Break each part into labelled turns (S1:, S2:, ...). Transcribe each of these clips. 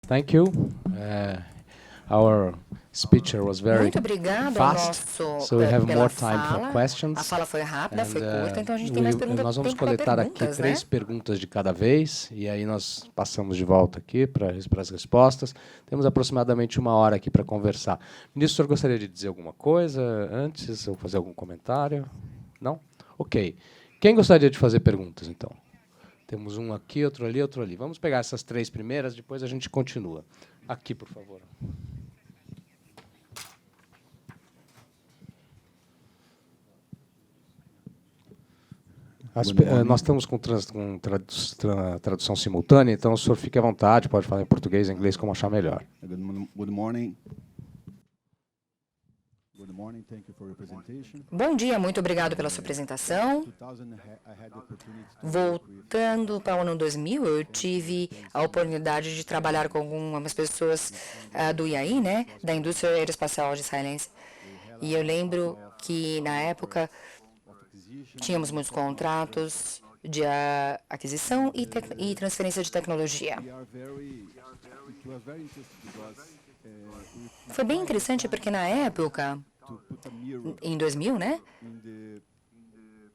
S1: Thank you. Our speaker was very
S2: Muito obrigado ao nosso
S1: so we have
S2: pela
S1: more time for
S2: fala.
S1: questions.
S2: A fala foi rápida, foi curta, então a gente tem
S1: we-
S2: mais perguntas.
S1: nós vamos
S2: Tempo para
S1: coletar aqui
S2: perguntas,
S1: 3
S2: né?
S1: perguntas de cada vez, e aí nós passamos de volta aqui para as respostas. Temos aproximadamente 1 hora aqui para conversar. Ministro, o senhor gostaria de dizer alguma coisa antes, ou fazer algum comentário? Não? Ok. Quem gostaria de fazer perguntas, então? Temos um aqui, outro ali, outro ali. Vamos pegar essas 3 primeiras, depois a gente continua. Aqui, por favor. Nós estamos com tradução simultânea, então o senhor fique à vontade, pode falar em português, em inglês, como achar melhor.
S3: Good morning. Good morning. Thank you for your presentation.
S2: Bom dia, muito obrigado pela sua apresentação.
S3: 2000, I had the opportunity to
S2: Voltando para o ano 2000, eu tive a oportunidade de trabalhar com algumas pessoas do IAI, né, da indústria aeroespacial israelense. E eu lembro que, na época, tínhamos muitos contratos de aquisição e transferência de tecnologia.
S3: it was very interesting because
S2: Foi bem interessante porque, na época,
S3: to put a mirror
S2: em 2000, né,
S3: in the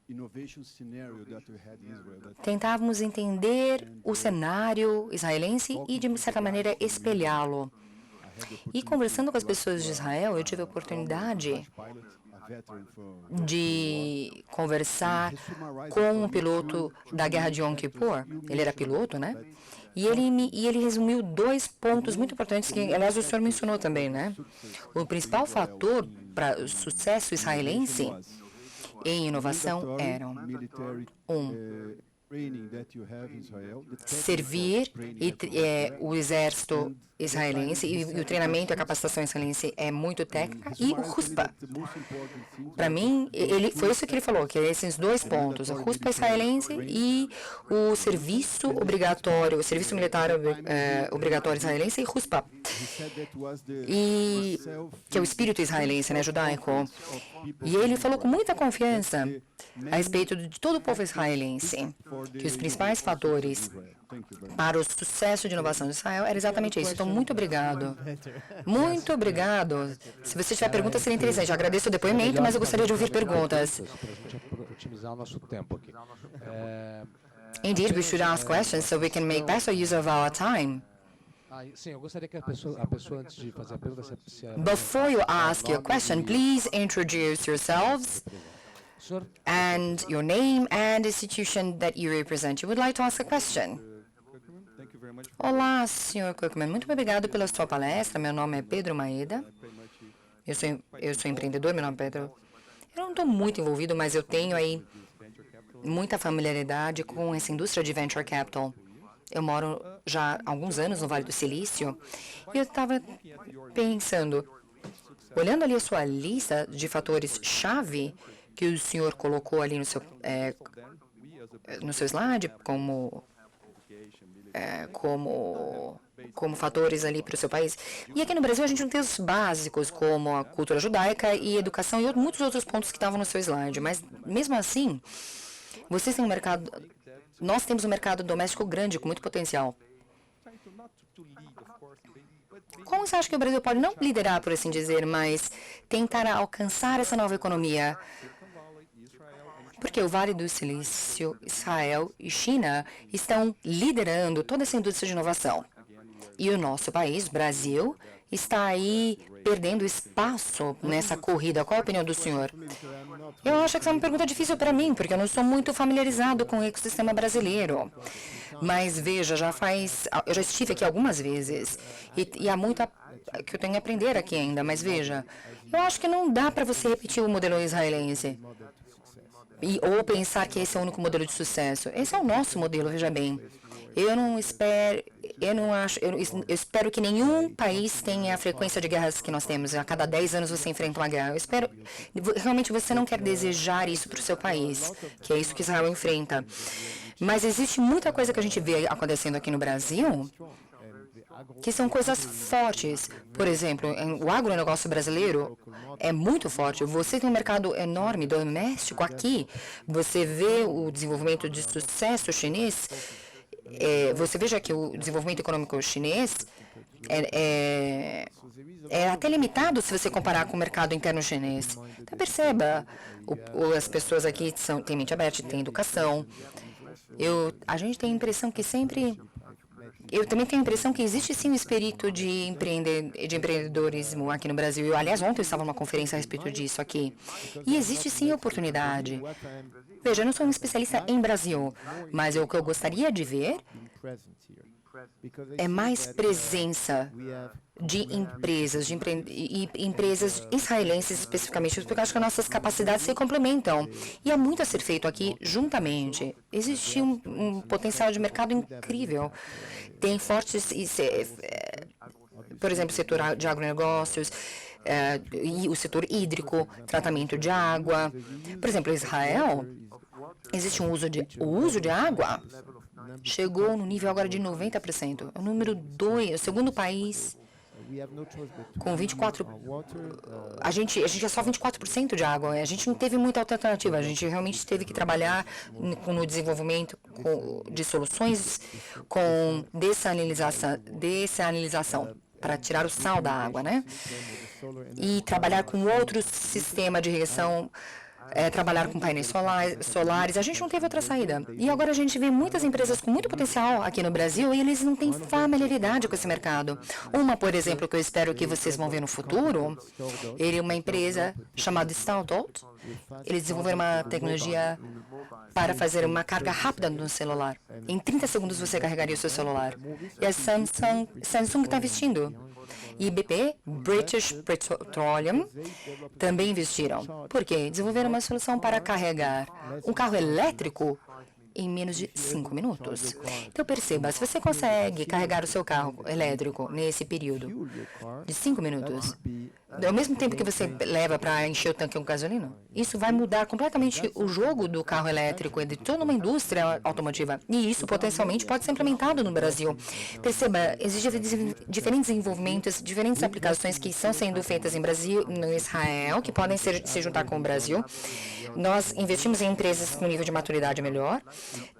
S3: innovation scenario that we had in Israel. That
S2: tentávamos entender o cenário israelense e, de certa maneira, espelhá-lo. E conversando com as pessoas de Israel, eu tive a oportunidade
S3: pilot, a veteran from
S2: de conversar com um piloto da Guerra de Yom Kippur. Ele era piloto, né? E ele resumiu 2 pontos muito importantes que, aliás, o senhor mencionou também, né? O principal fator para o sucesso israelense em inovação era
S3: military training that you have in Israel. The
S2: servir o exército israelense, e o treinamento e a capacitação israelense é muito técnica, e o RUSPA.
S3: the most important thing
S2: Para mim, foi isso que ele falou, que esses 2 pontos, o RUSPA israelense e o serviço obrigatório, o serviço militar obrigatório israelense e RUSPA.
S3: he said that was the
S2: E que é o espírito israelense, né, judaico. E ele falou com muita confiança a respeito de todo o povo israelense, que os principais fatores
S3: Thank you very much.
S2: para o sucesso de inovação de Israel era exatamente isso. Então, muito obrigado. Muito obrigado. Se você tiver perguntas, seria interessante. Eu agradeço o depoimento, mas eu gostaria de ouvir perguntas.
S1: Para a gente otimizar o nosso tempo aqui.
S2: Indeed, we should ask questions so we can make better use of our time.
S1: Sim, eu gostaria que a pessoa antes de fazer a pergunta, se
S2: Before you ask your question, please introduce yourselves
S1: senhor,
S2: and your name and institution that you represent. You would like to ask a question?
S3: Thank you very much.
S2: Olá, Sr. Cookman. Muito obrigado pela sua palestra. Meu nome é Pedro Maeda. Eu sou empreendedor, meu nome é Pedro. Eu não estou muito envolvido, mas eu tenho aí muita familiaridade com essa indústria de venture capital. Eu moro já há alguns anos no Vale do Silício e eu estava pensando, olhando ali a sua lista de fatores-chave que o senhor colocou ali no seu slide como fatores ali para o seu país. E aqui no Brasil a gente não tem os básicos, como a cultura judaica e educação e muitos outros pontos que estavam no seu slide. Mas, mesmo assim, vocês têm nós temos um mercado doméstico grande, com muito potencial. Como você acha que o Brasil pode não liderar, por assim dizer, mas tentar alcançar essa nova economia? Porque o Vale do Silício, Israel e China estão liderando toda essa indústria de inovação. E o nosso país, Brasil, está aí perdendo espaço nessa corrida. Qual a opinião do senhor? Eu acho que essa é uma pergunta difícil para mim, porque eu não sou muito familiarizado com o ecossistema brasileiro. Mas veja, eu já estive aqui algumas vezes e há muito que eu tenho a aprender aqui ainda. Mas veja, eu acho que não dá para você repetir o modelo israelense ou pensar que esse é o único modelo de sucesso. Esse é o nosso modelo, veja bem. Eu espero que nenhum país tenha a frequência de guerras que nós temos. A cada 10 anos você enfrenta uma guerra. Realmente você não quer desejar isso para o seu país, que é isso que Israel enfrenta. Mas existe muita coisa que a gente vê acontecendo aqui no Brasil, que são coisas fortes. Por exemplo, o agronegócio brasileiro é muito forte. Você tem um mercado enorme doméstico aqui. Você vê o desenvolvimento de sucesso chinês. você veja que o desenvolvimento econômico chinês é até limitado se você comparar com o mercado interno chinês. Então, perceba, as pessoas aqui têm mente aberta, têm educação. A gente tem a impressão que sempre... Eu também tenho a impressão que existe sim um espírito de empreendedorismo aqui no Brasil. Aliás, ontem eu estava numa conferência a respeito disso aqui. E existe sim oportunidade. Veja, eu não sou um especialista em Brasil, mas o que eu gostaria de ver é mais presença de empresas, empresas israelenses especificamente, porque eu acho que as nossas capacidades se complementam. E há muito a ser feito aqui juntamente. Existe um potencial de mercado incrível. Tem fortes, por exemplo, o setor de agronegócios, e o setor hídrico, tratamento de água. Por exemplo, em Israel, existe o uso de água chegou no nível agora de 90%. O número 2, o segundo país com 24%. A gente é só 24% de água. A gente não teve muita alternativa. A gente realmente teve que trabalhar no desenvolvimento de soluções com dessalinização para tirar o sal da água, né? E trabalhar com outro sistema de irrigação, trabalhar com painéis solares. A gente não teve outra saída. E agora a gente vê muitas empresas com muito potencial aqui no Brasil e eles não têm familiaridade com esse mercado. Uma, por exemplo, que eu espero que vocês vão ver no futuro, ele é uma empresa chamada Stardolt. Eles desenvolveram uma tecnologia para fazer uma carga rápida no celular. Em 30 segundos você carregaria o seu celular. E a Samsung está investindo. E BP, British Petroleum, também investiram. Por quê? Desenvolveram uma solução para carregar um carro elétrico em menos de 5 minutos. Então, perceba, se você consegue carregar o seu carro elétrico nesse período de 5 minutos, ao mesmo tempo que você leva para encher o tanque com gasolina, isso vai mudar completamente o jogo do carro elétrico e de toda uma indústria automotiva. E isso, potencialmente, pode ser implementado no Brasil. Perceba, existem diferentes desenvolvimentos, diferentes aplicações que estão sendo feitas em Brasil, no Israel, que podem se juntar com o Brasil. Nós investimos em empresas com nível de maturidade melhor,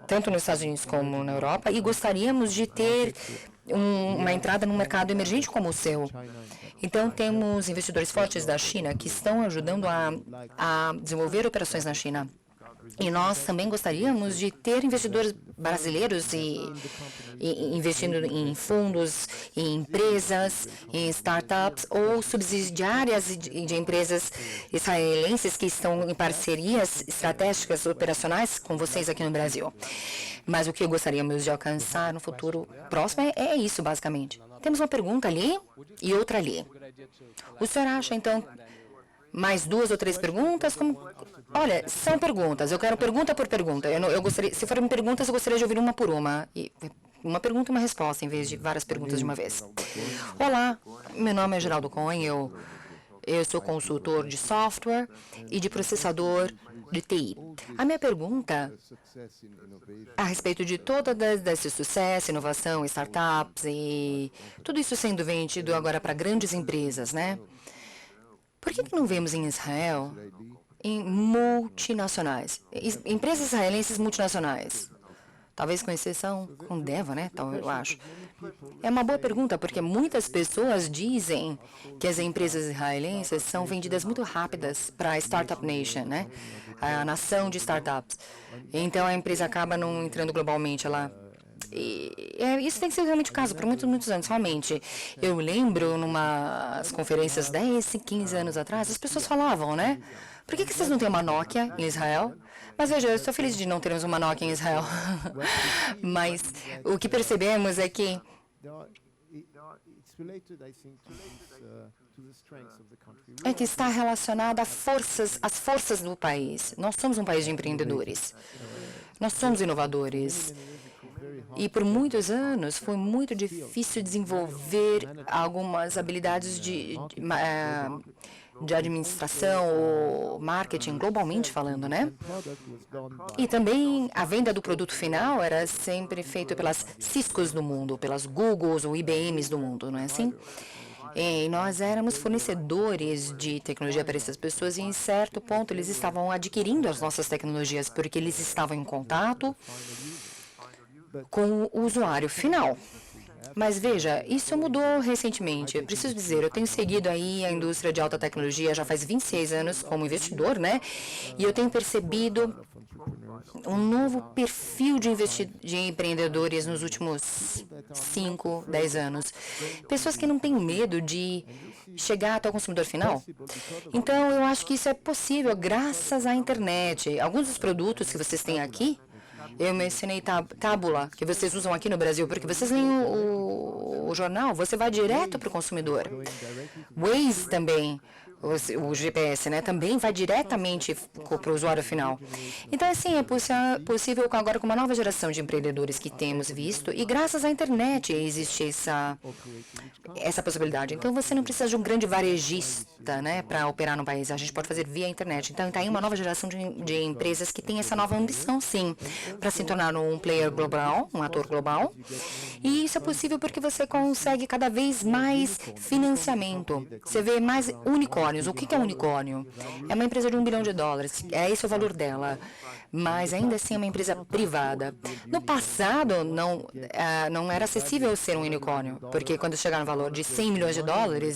S2: tanto nos Estados Unidos como na Europa, e gostaríamos de ter uma entrada num mercado emergente como o seu. Então, temos investidores fortes da China que estão ajudando a desenvolver operações na China. E nós também gostaríamos de ter investidores brasileiros investindo em fundos, em empresas, em startups ou subsidiárias de empresas israelenses que estão em parcerias estratégicas operacionais com vocês aqui no Brasil. Mas o que gostaríamos de alcançar no futuro próximo é isso, basicamente. Temos uma pergunta ali e outra ali. O senhor acha, então, mais 2 ou 3 perguntas? Olha, são perguntas. Eu quero pergunta por pergunta. Eu gostaria, se forem perguntas, eu gostaria de ouvir uma por uma. Uma pergunta e uma resposta, em vez de várias perguntas de uma vez. Olá, meu nome é Geraldo Cohen. Eu sou consultor de software e de processador de TI. A minha pergunta a respeito de todo esse sucesso, inovação, startups e tudo isso sendo vendido agora para grandes empresas, né? Por que não vemos em Israel em multinacionais, empresas israelenses multinacionais? Talvez com exceção com Deva, né? Eu acho. É uma boa pergunta, porque muitas pessoas dizem que as empresas israelenses são vendidas muito rápidas para a Startup Nation, né? A nação de startups. Então, a empresa acaba não entrando globalmente lá. Isso tem sido realmente o caso por muitos anos, realmente. Eu lembro, numas conferências 10, 15 anos atrás, as pessoas falavam, né? Por que vocês não têm uma Nokia em Israel? Mas veja, eu estou feliz de não termos uma Nokia em Israel. Mas o que percebemos é que está relacionado às forças do país. Nós somos um país de empreendedores. Nós somos inovadores. E por muitos anos foi muito difícil desenvolver algumas habilidades de administração ou marketing, globalmente falando, né? E também a venda do produto final era sempre feita pelas Ciscos do mundo, pelas Googles ou IBMs do mundo, não é assim? E nós éramos fornecedores de tecnologia para essas pessoas e, em certo ponto, eles estavam adquirindo as nossas tecnologias porque eles estavam em contato com o usuário final. Mas veja, isso mudou recentemente. Eu preciso dizer, eu tenho seguido aí a indústria de alta tecnologia já faz 26 anos como investidor, né? E eu tenho percebido um novo perfil de empreendedores nos últimos 5, 10 anos. Pessoas que não têm medo de chegar até o consumidor final. Então, eu acho que isso é possível graças à internet. Alguns dos produtos que vocês têm aqui, eu mencionei Tábula, que vocês usam aqui no Brasil, porque vocês leem o jornal, você vai direto para o consumidor. Waze também, o GPS, né, também vai diretamente para o usuário final. Então, assim, é possível agora com uma nova geração de empreendedores que temos visto, e graças à internet existe essa possibilidade. Então, você não precisa de um grande varejista, né, para operar no país. A gente pode fazer via internet. Então, está aí uma nova geração de empresas que tem essa nova ambição, sim, para se tornar um player global, um ator global. E isso é possível porque você consegue cada vez mais financiamento. Você vê mais unicórnios. O que é um unicórnio? É uma empresa de $1 bilhão. É esse o valor dela. Mas ainda assim é uma empresa privada. No passado, não era acessível ser um unicórnio, porque quando chegar no valor de $100 milhões,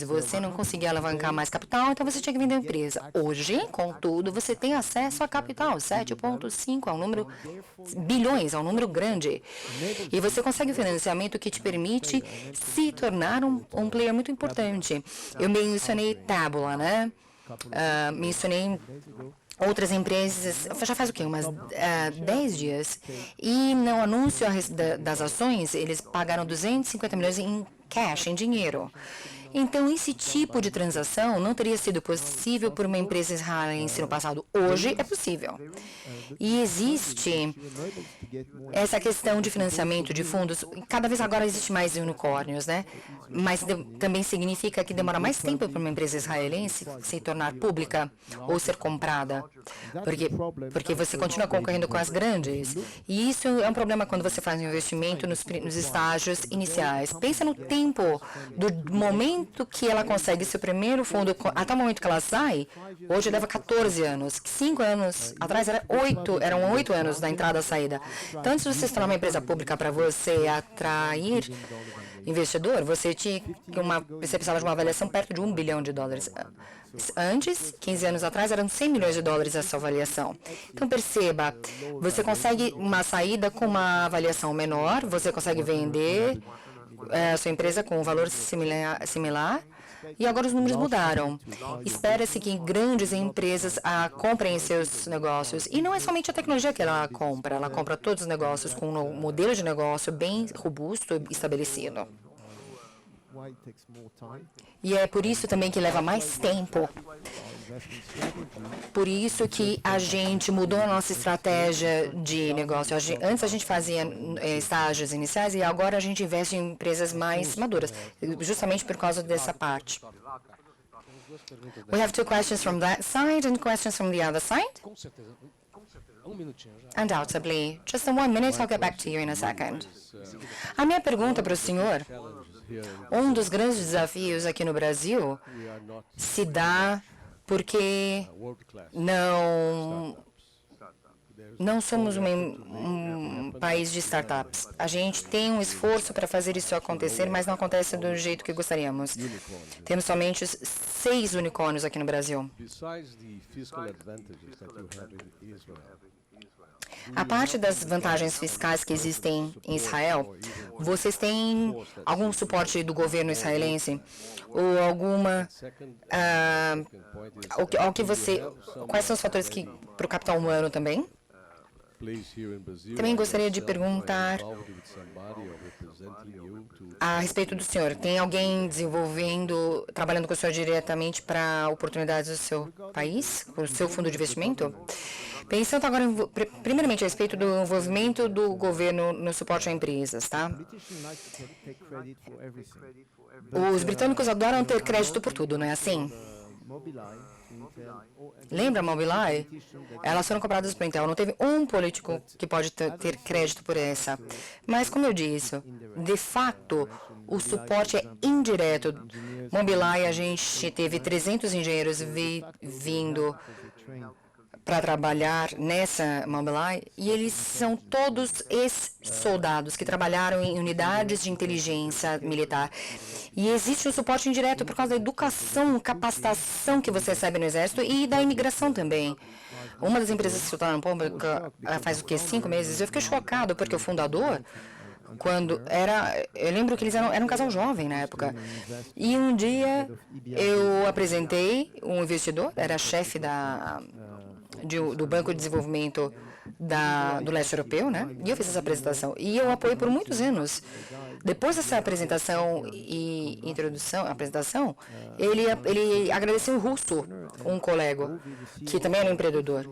S2: você não conseguia alavancar mais capital, então você tinha que vender a empresa. Hoje, contudo, você tem acesso a capital, 7,5 é um número, bilhões, é um número grande. E você consegue financiamento que te permite se tornar um player muito importante. Eu mencionei Tábula, né? Mencionei outras empresas, já faz o quê? Umas 10 dias. E no anúncio das ações, eles pagaram 250 milhões em cash, em dinheiro. Então, esse tipo de transação não teria sido possível por uma empresa israelense no passado. Hoje é possível. E existe essa questão de financiamento de fundos. Cada vez agora existe mais unicórnios, né? Mas também significa que demora mais tempo para uma empresa israelense se tornar pública ou ser comprada. Porque você continua concorrendo com as grandes. E isso é um problema quando você faz um investimento nos estágios iniciais. Pensa no tempo do momento que ela consegue seu primeiro fundo, até o momento que ela sai, hoje leva 14 anos. 5 anos atrás eram 8 anos da entrada e saída. Então, antes de você se tornar uma empresa pública para você atrair investidor, você precisava de uma avaliação perto de $1 bilhão. Antes, 15 anos atrás, eram $100 milhões essa avaliação. Então, perceba, você consegue uma saída com uma avaliação menor, você consegue vender a sua empresa com um valor similar, e agora os números mudaram. Espera-se que grandes empresas comprem seus negócios. E não é somente a tecnologia que ela compra todos os negócios com um modelo de negócio bem robusto e estabelecido. E é por isso também que leva mais tempo. Por isso que a gente mudou a nossa estratégia de negócio. Antes a gente fazia estágios iniciais e agora a gente investe em empresas mais maduras, justamente por causa dessa parte. We have 2 questions from that side and questions from the other side.
S1: Com certeza. Minutinho já.
S2: Undoubtedly. Just in 1 minute, I'll get back to you in a second. A minha pergunta para o senhor, um dos grandes desafios aqui no Brasil se dá porque não somos um país de startups. A gente tem um esforço para fazer isso acontecer, mas não acontece do jeito que gostaríamos. Temos somente 6 unicórnios aqui no Brasil. A parte das vantagens fiscais que existem em Israel, vocês têm algum suporte do governo israelense? Ou alguma... quais são os fatores para o capital humano também? Também gostaria de perguntar a respeito do senhor. Tem alguém trabalhando com o senhor diretamente para oportunidades do seu país, o seu fundo de investimento? Pensando agora, primeiramente, a respeito do envolvimento do governo no suporte a empresas, tá? Os britânicos adoram ter crédito por tudo, não é assim? Lembra a Mobileye? Elas foram compradas por Intel. Não teve um político que pode ter crédito por essa. Mas, como eu disse, de fato, o suporte é indireto. Mobileye, a gente teve 300 engenheiros vindo para trabalhar nessa Mobileye, e eles são todos ex-soldados que trabalharam em unidades de inteligência militar. E existe um suporte indireto por causa da educação, capacitação que você recebe no Exército e da imigração também. Uma das empresas que se tornaram pública faz o quê? 5 meses. Eu fiquei chocado porque o fundador, eu lembro que eles eram um casal jovem na época. E um dia eu apresentei um investidor, era chefe do Banco de Desenvolvimento do Leste Europeu, né? E eu fiz essa apresentação. E eu apoiei por muitos anos. Depois dessa apresentação e apresentação, ele agradeceu o Russo, um colega, que também era um empreendedor.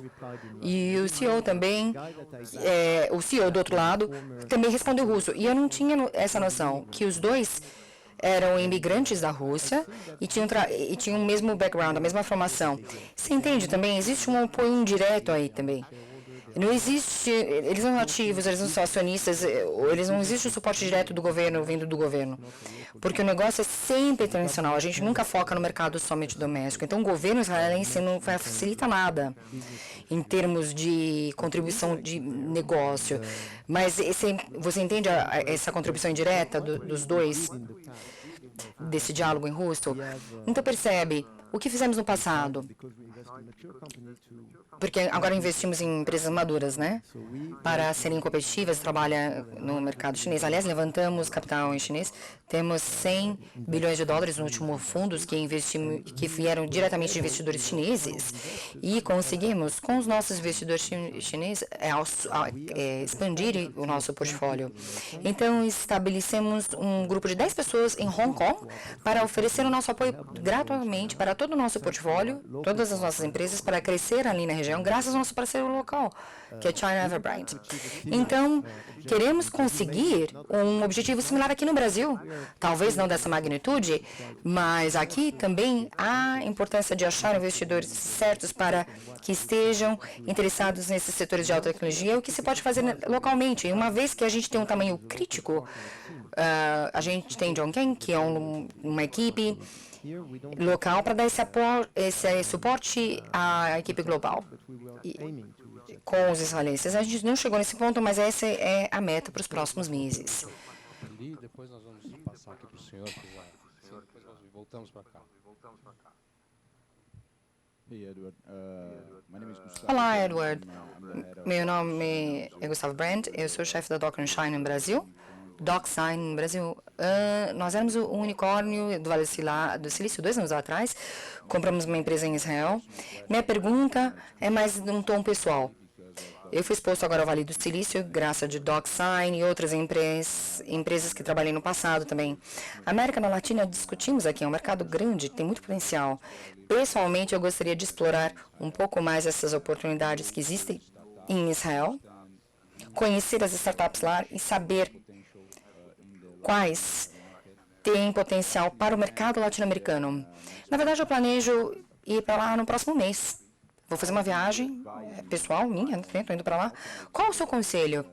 S2: E o CEO também, o CEO do outro lado, também respondeu russo. E eu não tinha essa noção, que os dois eram imigrantes da Rússia e tinham o mesmo background, a mesma formação. Você entende também? Existe um apoio indireto aí também. Não existe, eles não são ativos, eles não são acionistas, eles não existe o suporte direto do governo, vindo do governo. Porque o negócio é sempre internacional, a gente nunca foca no mercado somente doméstico. Então, o governo israelense não facilita nada em termos de contribuição de negócio. Mas você entende essa contribuição indireta dos dois, desse diálogo em russo? Então, percebe, o que fizemos no passado? Porque agora investimos em empresas maduras, né? Para serem competitivas, trabalha no mercado chinês. Aliás, levantamos capital em chinês. Temos 100 bilhões de dólares no último fundos que vieram diretamente de investidores chineses. E conseguimos, com os nossos investidores chineses, expandir o nosso portfólio. Então, estabelecemos um grupo de 10 pessoas em Hong Kong para oferecer o nosso apoio gratuitamente para todo o nosso portfólio, todas as nossas empresas, para crescer ali na região, graças ao nosso parceiro local, que é China Everbright. Então, queremos conseguir um objetivo similar aqui no Brasil. Talvez não dessa magnitude, mas aqui também há a importância de achar investidores certos para que estejam interessados nesses setores de alta tecnologia, o que se pode fazer localmente. E uma vez que a gente tem um tamanho crítico, a gente tem John Ken, que é uma equipe local para dar esse suporte à equipe global com os israelenses. A gente não chegou nesse ponto, mas essa é a meta para os próximos meses.
S1: Depois nós vamos passar aqui para o senhor, depois nós voltamos para cá.
S2: Olá, Edward. Meu nome é Gustavo Brandt, eu sou chefe da DocSign no Brasil. DocSign no Brasil, nós éramos o unicórnio do Vale do Silício 2 anos atrás, compramos uma empresa em Israel. Minha pergunta é mais num tom pessoal. Eu fui exposto agora ao Vale do Silício, graças de DocSign e outras empresas que trabalhei no passado também. A América Latina, discutimos aqui, é um mercado grande, tem muito potencial. Pessoalmente, eu gostaria de explorar um pouco mais essas oportunidades que existem em Israel, conhecer as startups lá e saber quais têm potencial para o mercado latino-americano. Na verdade, eu planejo ir para lá no próximo mês. Vou fazer uma viagem pessoal minha, estou indo para lá. Qual o seu conselho?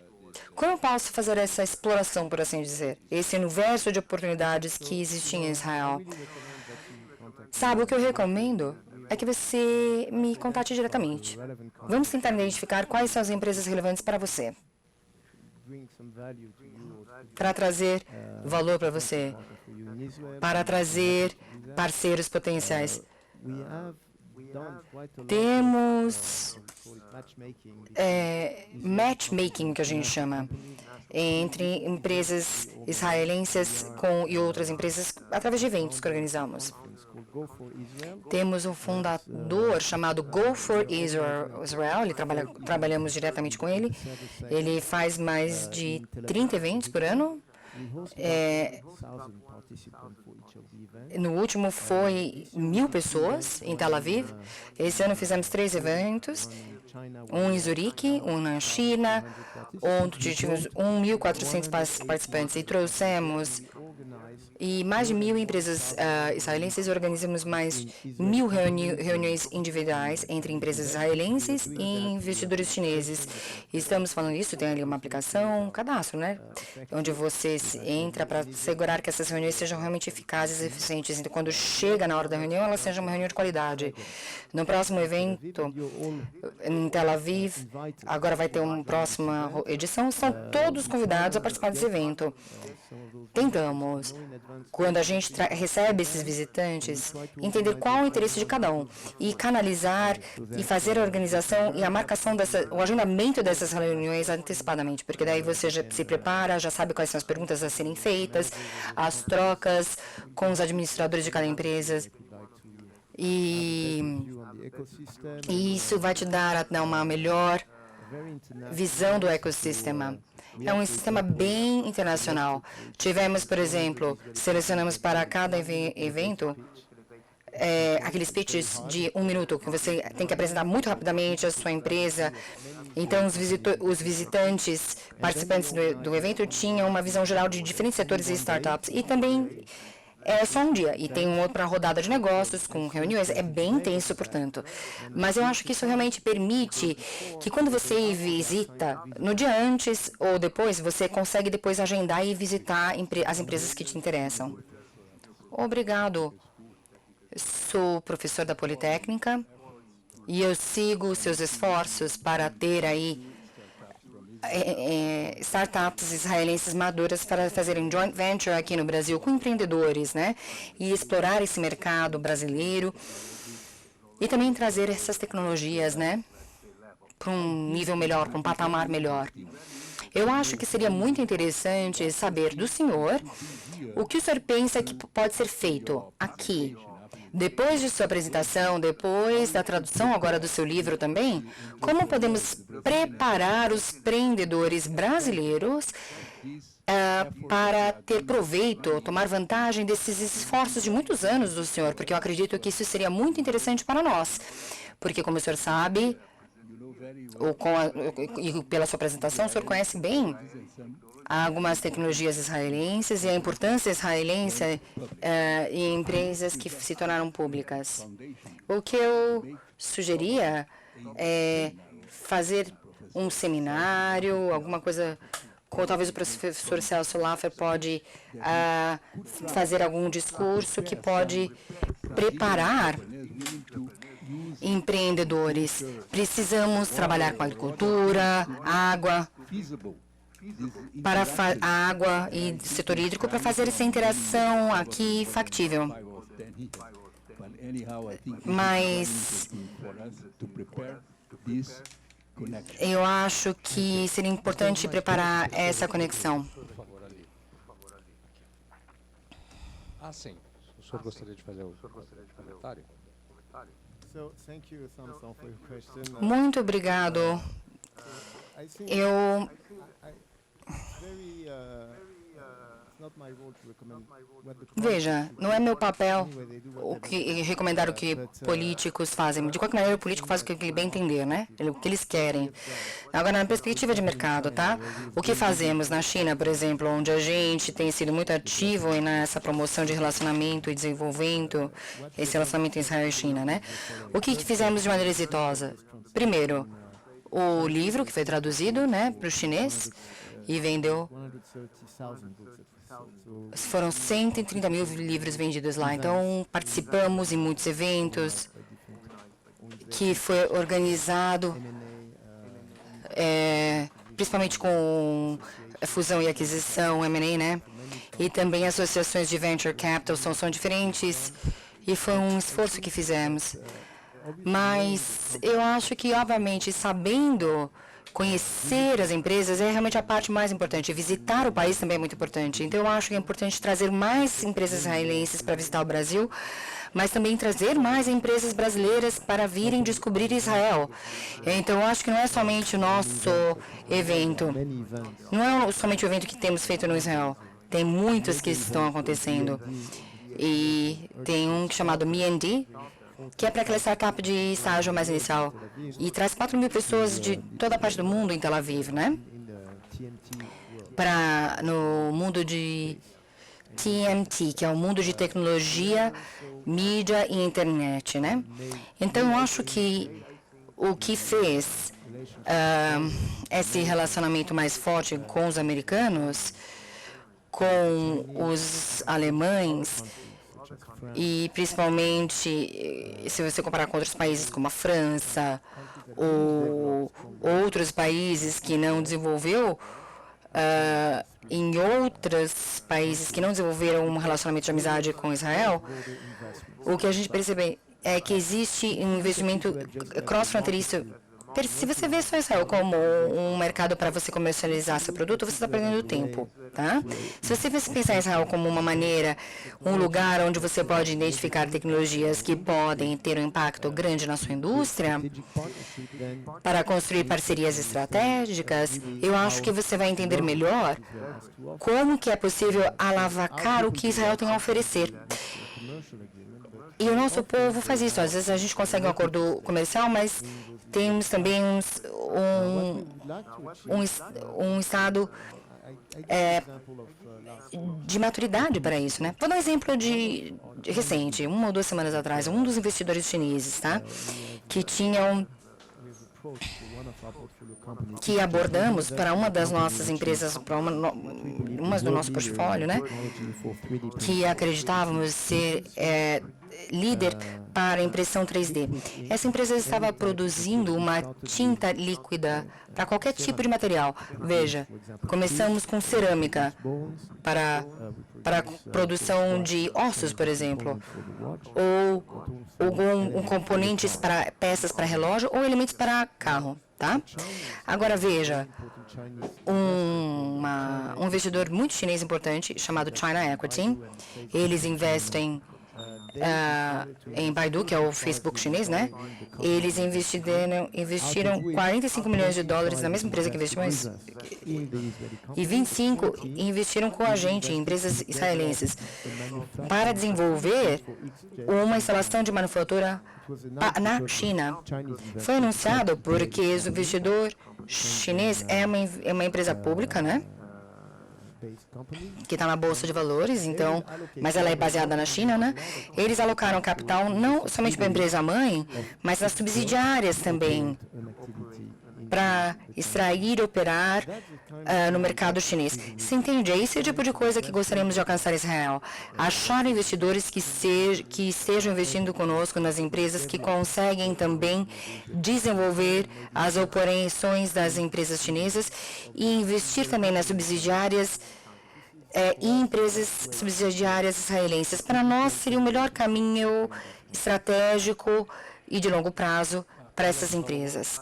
S2: Como eu posso fazer essa exploração, por assim dizer? Esse universo de oportunidades que existe em Israel. Sabe, o que eu recomendo é que você me contate diretamente. Vamos tentar identificar quais são as empresas relevantes para você, para trazer valor para você, para trazer parceiros potenciais. Temos matchmaking, que a gente chama, entre empresas israelenses e outras empresas através de eventos que organizamos. Temos um fundador chamado Go for Israel, trabalhamos diretamente com ele. Ele faz mais de 30 eventos por ano. No último foi 1.000 pessoas em Tel Aviv. Esse ano fizemos 3 eventos, um em Zurique, um na China, onde tivemos 1.400 participantes e trouxemos mais de 1.000 empresas israelenses. Organizamos mais 1.000 reuniões individuais entre empresas israelenses e investidores chineses. Estamos falando isso, tem ali uma aplicação, um cadastro, né? Onde você entra para assegurar que essas reuniões sejam realmente eficazes e eficientes. Então, quando chega na hora da reunião, ela seja uma reunião de qualidade. No próximo evento, em Tel Aviv, agora vai ter uma próxima edição, estão todos convidados a participar desse evento. Tentamos, quando a gente recebe esses visitantes, entender qual é o interesse de cada um e canalizar e fazer a organização e a marcação, o agendamento dessas reuniões antecipadamente, porque daí você já se prepara, já sabe quais são as perguntas a serem feitas, as trocas com os administradores de cada empresa. E isso vai te dar uma melhor visão do ecossistema. É um sistema bem internacional. Tivemos, por exemplo, selecionamos para cada evento aqueles pitches de 1 minuto, que você tem que apresentar muito rapidamente a sua empresa. Então, os visitantes, participantes do evento, tinham uma visão geral de diferentes setores e startups. E também é só um dia, e tem uma outra rodada de negócios com reuniões, é bem intenso, portanto. Mas eu acho que isso realmente permite que quando você visita, no dia antes ou depois, você consegue depois agendar e visitar as empresas que te interessam. Obrigado. Sou professor da Politécnica e eu sigo seus esforços para ter aí startups israelenses maduras para fazerem joint venture aqui no Brasil com empreendedores, né? E explorar esse mercado brasileiro e também trazer essas tecnologias, né? Para um nível melhor, para um patamar melhor. Eu acho que seria muito interessante saber do senhor o que o senhor pensa que pode ser feito aqui. Depois de sua apresentação, depois da tradução agora do seu livro também, como podemos preparar os empreendedores brasileiros para ter proveito, tomar vantagem desses esforços de muitos anos do senhor? Porque eu acredito que isso seria muito interessante para nós. Porque, como o senhor sabe, e pela sua apresentação, o senhor conhece bem algumas tecnologias israelenses e a importância israelense em empresas que se tornaram públicas. O que eu sugeria é fazer um seminário, alguma coisa, como talvez o professor Celso Laffer pode fazer algum discurso que pode preparar empreendedores. Precisamos trabalhar com agricultura, água, para a água e setor hídrico para fazer essa interação aqui factível. Mas eu acho que seria importante preparar essa conexão.
S1: Sim. O senhor gostaria de fazer o comentário?
S2: Muito obrigado. Veja, não é meu papel recomendar o que políticos fazem. De qualquer maneira, o político faz o que ele bem entender, né? O que eles querem. Agora, na perspectiva de mercado, tá? O que fazemos na China, por exemplo, onde a gente tem sido muito ativo nessa promoção de relacionamento e desenvolvimento, esse relacionamento entre Israel e China, né? O que fizemos de maneira exitosa? Primeiro, o livro que foi traduzido, né, para o chinês e vendeu. Foram 130 mil livros vendidos lá. Então, participamos em muitos eventos que foi organizado, principalmente com fusão e aquisição, M&A, né? E também associações de venture capital são diferentes. E foi um esforço que fizemos. Mas eu acho que, obviamente, sabendo conhecer as empresas é realmente a parte mais importante. Visitar o país também é muito importante. Então, eu acho que é importante trazer mais empresas israelenses para visitar o Brasil, mas também trazer mais empresas brasileiras para virem descobrir Israel. Então, eu acho que não é somente o nosso evento. Não é somente o evento que temos feito no Israel. Tem muitos que estão acontecendo. E tem um chamado Me&D, que é para aquela startup de estágio mais inicial. E traz 4 mil pessoas de toda a parte do mundo em Tel Aviv, né? No mundo de TMT, que é o mundo de tecnologia, mídia e internet, né? Então, eu acho que o que fez esse relacionamento mais forte com os americanos com os alemães, e principalmente se você comparar com outros países como a França ou outros países que não desenvolveu, em outros países que não desenvolveram um relacionamento de amizade com Israel, o que a gente percebe é que existe um investimento cross-fronteiriço. Se você vê só Israel como um mercado para você comercializar seu produto, você está perdendo tempo, tá? Se você pensar em Israel como uma maneira, um lugar onde você pode identificar tecnologias que podem ter um impacto grande na sua indústria, para construir parcerias estratégicas, eu acho que você vai entender melhor como que é possível alavancar o que Israel tem a oferecer. E o nosso povo faz isso. Às vezes a gente consegue um acordo comercial, mas temos também um estado de maturidade para isso, né? Vou dar um exemplo de recente, 1 ou 2 semanas atrás, um dos investidores chineses, tá? Que abordamos para uma das nossas empresas, para uma do nosso portfólio, né? Que acreditávamos ser líder para impressão 3D. Essa empresa estava produzindo uma tinta líquida para qualquer tipo de material. Veja, começamos com cerâmica para produção de ossos, por exemplo, ou componentes para peças para relógio ou elementos para carro, tá? Agora veja, um investidor muito chinês importante chamado China Equity, eles investem em Baidu, que é o Facebook chinês, né? Eles investiram 45 milhões de dólares na mesma empresa que investimos e 25 investiram com a gente em empresas israelenses para desenvolver uma instalação de manufatura na China. Foi anunciado porque o investidor chinês é uma empresa pública, né? Que está na Bolsa de Valores, então, mas ela é baseada na China, né? Eles alocaram capital não somente para a empresa-mãe, mas nas subsidiárias também, para extrair e operar no mercado chinês. Você entende? É esse tipo de coisa que gostaríamos de alcançar em Israel. Achar investidores que estejam investindo conosco nas empresas que conseguem também desenvolver as operações das empresas chinesas e investir também nas subsidiárias e empresas subsidiárias israelenses. Para nós, seria o melhor caminho estratégico e de longo prazo para essas empresas.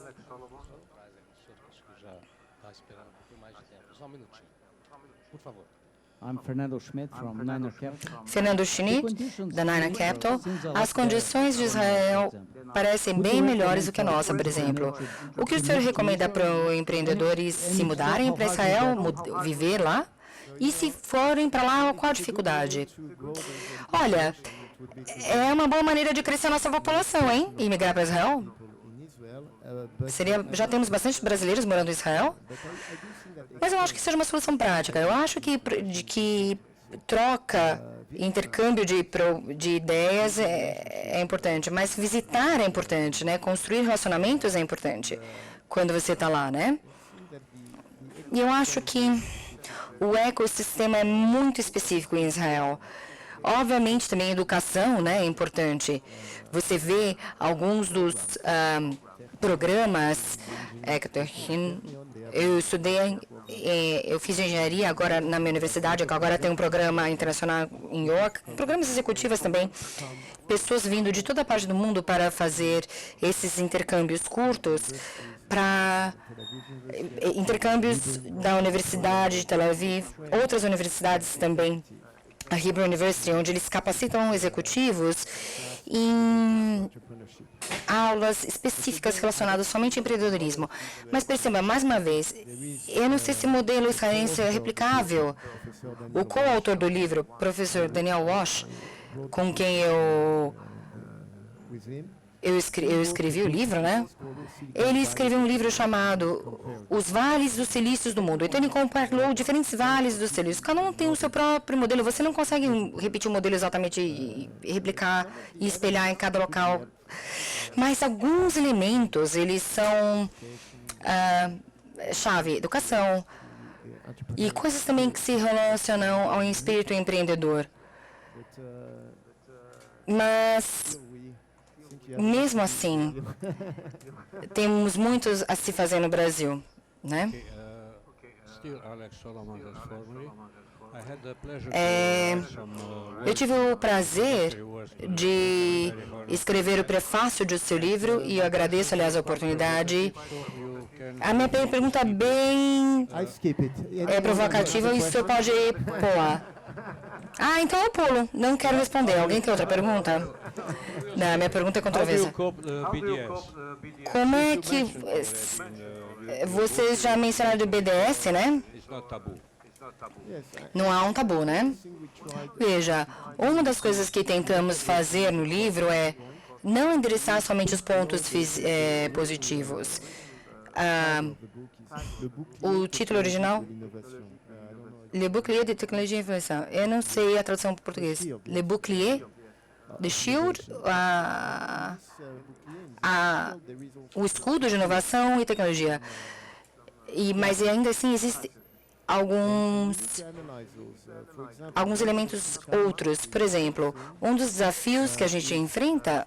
S2: Fernando Schmidt, da Niner Capital. As condições de Israel parecem bem melhores do que a nossa, por exemplo. O que o senhor recomenda para os empreendedores se mudarem para Israel, viver lá? E se forem para lá, qual a dificuldade? Olha, é uma boa maneira de crescer a nossa população, hein? Imigrar para Israel? Já temos bastante brasileiros morando em Israel, mas eu acho que seja uma solução prática. Eu acho que troca, intercâmbio de ideias é importante, mas visitar é importante, né? Construir relacionamentos é importante quando você está lá, né? E eu acho que o ecossistema é muito específico em Israel. Obviamente, também a educação, né, é importante. Você vê alguns dos programas. Eu estudei, eu fiz engenharia agora na minha universidade, que agora tem um programa internacional em York, programas executivos também, pessoas vindo de toda parte do mundo para fazer esses intercâmbios curtos, para intercâmbios da Universidade de Tel Aviv, outras universidades também, a Hebrew University, onde eles capacitam executivos em aulas específicas relacionadas somente ao empreendedorismo. Mas perceba, mais uma vez, eu não sei se o modelo israelense é replicável. O coautor do livro, professor Daniel Walsh, com quem eu escrevi o livro, né? Ele escreveu um livro chamado Os Vales dos Silícios do Mundo. Então, ele compartilhou diferentes vales dos silícios. Cada um tem o seu próprio modelo. Você não consegue repetir o modelo exatamente e replicar e espelhar em cada local. Mas alguns elementos, eles são chave. Educação, e coisas também que se relacionam ao espírito empreendedor. Mas, mesmo assim, temos muitos a se fazer no Brasil, né? Eu tive o prazer de escrever o prefácio do seu livro e eu agradeço, aliás, a oportunidade. A minha pergunta é bem provocativa e o senhor pode pular. Então eu pulo. Não quero responder. Alguém tem outra pergunta? Não, minha pergunta é controversa. Como é que... Vocês já mencionaram o BDS, né? Não há um tabu, né? Veja, uma das coisas que tentamos fazer no livro é não endereçar somente os pontos positivos. O título original? Le Bouclier de Tecnologia e Informação. Eu não sei a tradução para português. Le Bouclier, The Shield, o escudo de inovação e tecnologia. Mas ainda assim existem alguns elementos outros. Por exemplo, um dos desafios que a gente enfrenta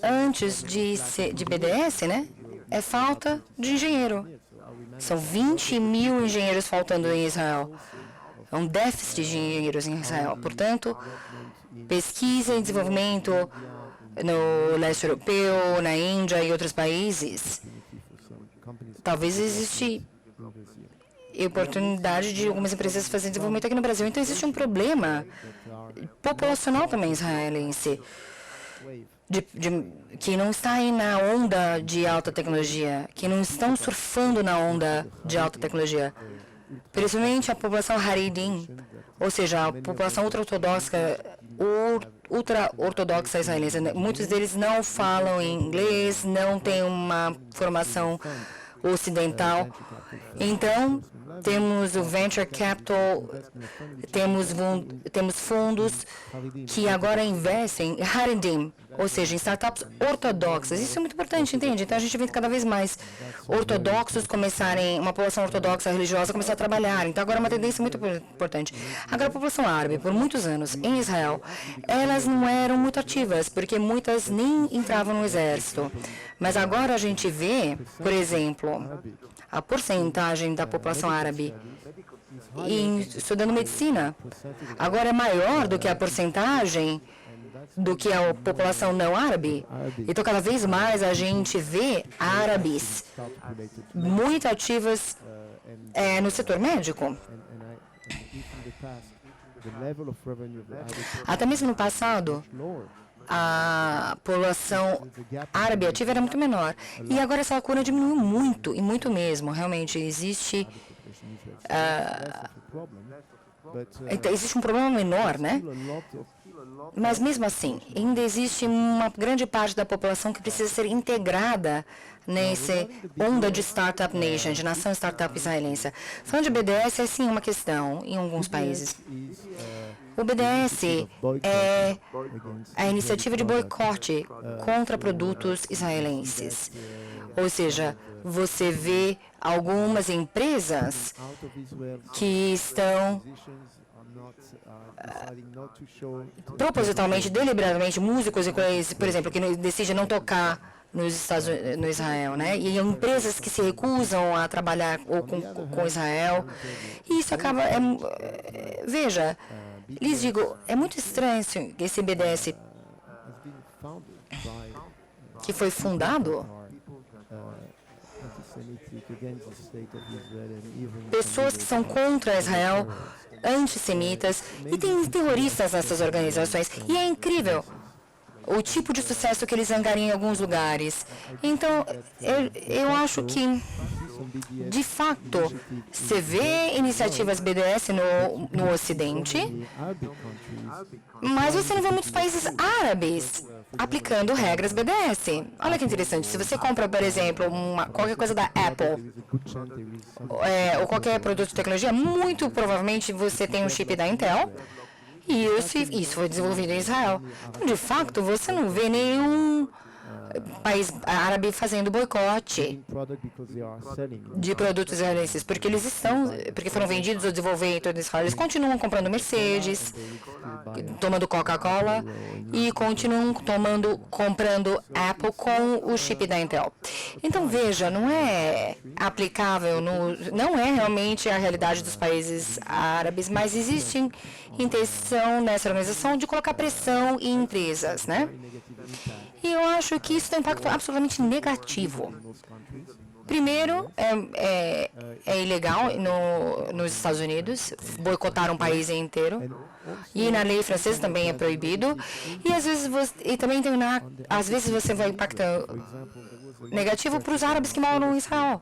S2: antes de BDS, né, é falta de engenheiro. São 20 mil engenheiros faltando em Israel. É um déficit de engenheiros em Israel. Portanto, pesquisa e desenvolvimento no leste europeu, na Índia e outros países, talvez exista oportunidade de algumas empresas fazerem desenvolvimento aqui no Brasil. Então, existe um problema populacional também israelense, que não está aí na onda de alta tecnologia, que não estão surfando na onda de alta tecnologia. Principalmente a população Haredim, ou seja, a população ultra-ortodoxa israelense. Muitos deles não falam inglês, não têm uma formação ocidental. Então, temos o Venture Capital, temos fundos que agora investem em Haredim, ou seja, em startups ortodoxas. Isso é muito importante, entende? Então, a gente vê cada vez mais ortodoxos uma população ortodoxa religiosa começar a trabalhar. Então, agora é uma tendência muito importante. Agora, a população árabe, por muitos anos, em Israel, elas não eram muito ativas, porque muitas nem entravam no exército. Mas agora a gente vê, por exemplo, a porcentagem da população árabe estudando medicina agora é maior do que a porcentagem do que a população não árabe. Então, cada vez mais a gente vê árabes muito ativas no setor médico. Até mesmo no passado, a população árabe ativa era muito menor. E agora essa lacuna diminuiu muito, e muito mesmo. Realmente existe um problema menor, né? Mas mesmo assim, ainda existe uma grande parte da população que precisa ser integrada nessa onda de Startup Nation, de nação startup israelense. Falando de BDS, é sim uma questão em alguns países. O BDS é a iniciativa de boicote contra produtos israelenses. Ou seja, você vê algumas empresas que estão propositalmente, deliberadamente, músicos e coisas, por exemplo, que decidem não tocar no Israel, né? E empresas que se recusam a trabalhar com Israel. E isso acaba... veja, lhes digo, é muito estranho esse BDS que foi fundado. Pessoas que são contra Israel, antissemitas, e tem terroristas nessas organizações. E é incrível o tipo de sucesso que eles angariam em alguns lugares. Então, eu acho que, de fato, você vê iniciativas BDS no Ocidente, mas você não vê muitos países árabes aplicando regras BDS. Olha que interessante. Se você compra, por exemplo, qualquer coisa da Apple, ou qualquer produto de tecnologia, muito provavelmente você tem um chip da Intel, e isso foi desenvolvido em Israel. Então, de fato, você não vê país árabe fazendo boicote de produtos israelenses, porque foram vendidos ou desenvolvidos em Israel. Eles continuam comprando Mercedes, tomando Coca-Cola e continuam comprando Apple com o chip da Intel. Então, veja, não é aplicável, não é realmente a realidade dos países árabes, mas existe intenção nessa organização de colocar pressão em empresas, né? E eu acho que isso tem um impacto absolutamente negativo. Primeiro, é ilegal nos Estados Unidos boicotar um país inteiro. E na lei francesa também é proibido. E às vezes você vai impactar negativo para os árabes que moram em Israel.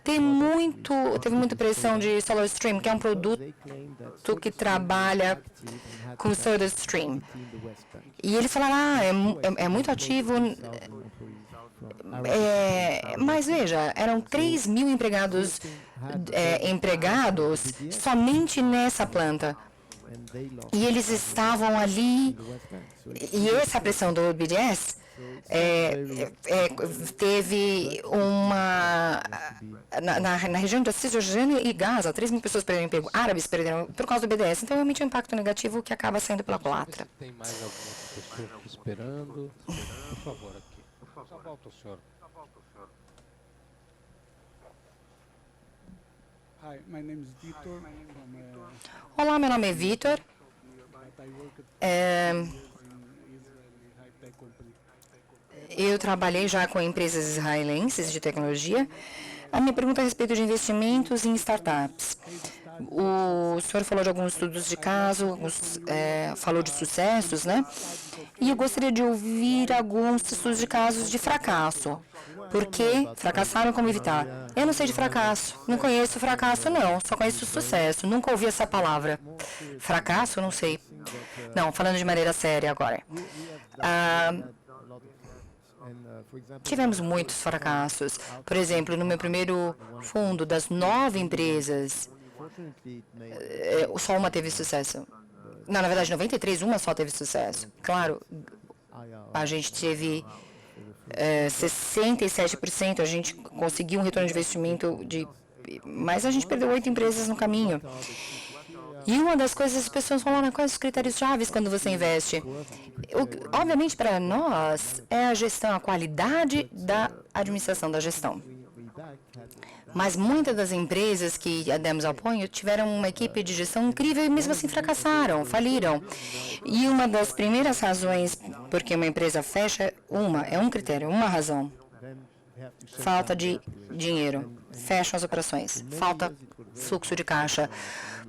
S2: Teve muita pressão de SolarStream, que é um produto que trabalha com SolarStream. E eles falaram, é muito ativo. Mas veja, eram 3 mil empregados somente nessa planta. E eles estavam ali, e essa pressão do BDS teve uma... Na região da Cisjordânia e Gaza, 3 mil pessoas perderam emprego, árabes perderam por causa do BDS. Então, realmente é um impacto negativo que acaba saindo pela culatra.
S1: Tem mais alguma pessoa aqui esperando? Por favor, aqui. Só volta o senhor.
S4: Hi, my name is Vitor.
S2: Olá, meu nome é Vitor. Eu trabalhei já com empresas israelenses de tecnologia. A minha pergunta é a respeito de investimentos em startups. O senhor falou de alguns estudos de caso, falou de sucessos, né? E eu gostaria de ouvir alguns estudos de casos de fracasso. Por que fracassaram e como evitar? Eu não sei de fracasso. Não conheço fracasso, não. Só conheço sucesso. Nunca ouvi essa palavra. Fracasso? Não sei. Não, falando de maneira séria agora. Tivemos muitos fracassos. Por exemplo, no meu primeiro fundo, das 9 empresas, só uma teve sucesso. Não, na verdade, 93, uma só teve sucesso. Claro, a gente teve 67%, a gente conseguiu um retorno de investimento mas a gente perdeu 8 empresas no caminho. E uma das coisas, as pessoas falam, quais os critérios chaves quando você investe? Obviamente, para nós, é a gestão, a qualidade da administração da gestão. Mas muitas das empresas que demos apoio tiveram uma equipe de gestão incrível e mesmo assim fracassaram, faliram. E uma das primeiras razões porque uma empresa fecha, é um critério, uma razão. Falta de dinheiro, fecham as operações, falta fluxo de caixa.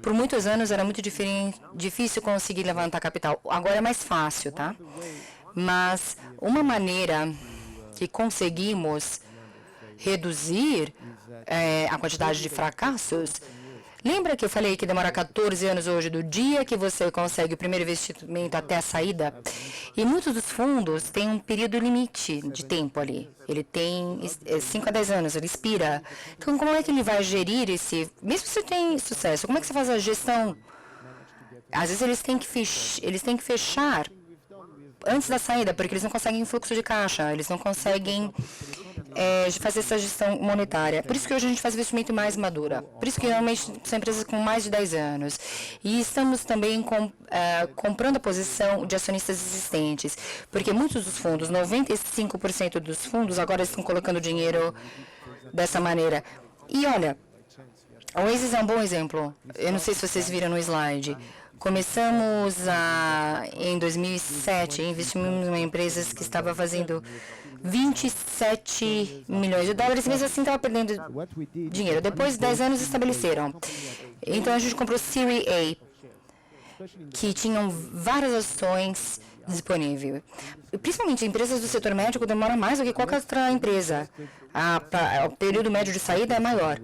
S2: Por muitos anos era muito difícil conseguir levantar capital. Agora é mais fácil, tá? Mas uma maneira que conseguimos reduzir a quantidade de fracassos. Lembra que eu falei que demora 14 anos hoje, do dia que você consegue o primeiro investimento até a saída? E muitos dos fundos têm um período limite de tempo ali. Ele tem 5 a 10 anos, ele expira. Então, como é que ele vai gerir mesmo se tem sucesso, como é que você faz a gestão? Às vezes eles têm que fechar antes da saída, porque eles não conseguem fluxo de caixa, eles não conseguem fazer essa gestão monetária. Por isso que hoje a gente faz investimento mais madura. Por isso que realmente são empresas com mais de 10 anos. E estamos também comprando a posição de acionistas existentes, porque muitos dos fundos, 95% dos fundos, agora estão colocando dinheiro dessa maneira. E olha, a Oasis é um bom exemplo. Eu não sei se vocês viram no slide. Começamos em 2007, investimos em empresas que estava fazendo 27 milhões de dólares, e mesmo assim estava perdendo dinheiro. Depois de 10 anos estabeleceram. Então a gente comprou Series A, que tinham várias ações disponíveis. Principalmente empresas do setor médico demoram mais do que qualquer outra empresa. O período médio de saída é maior.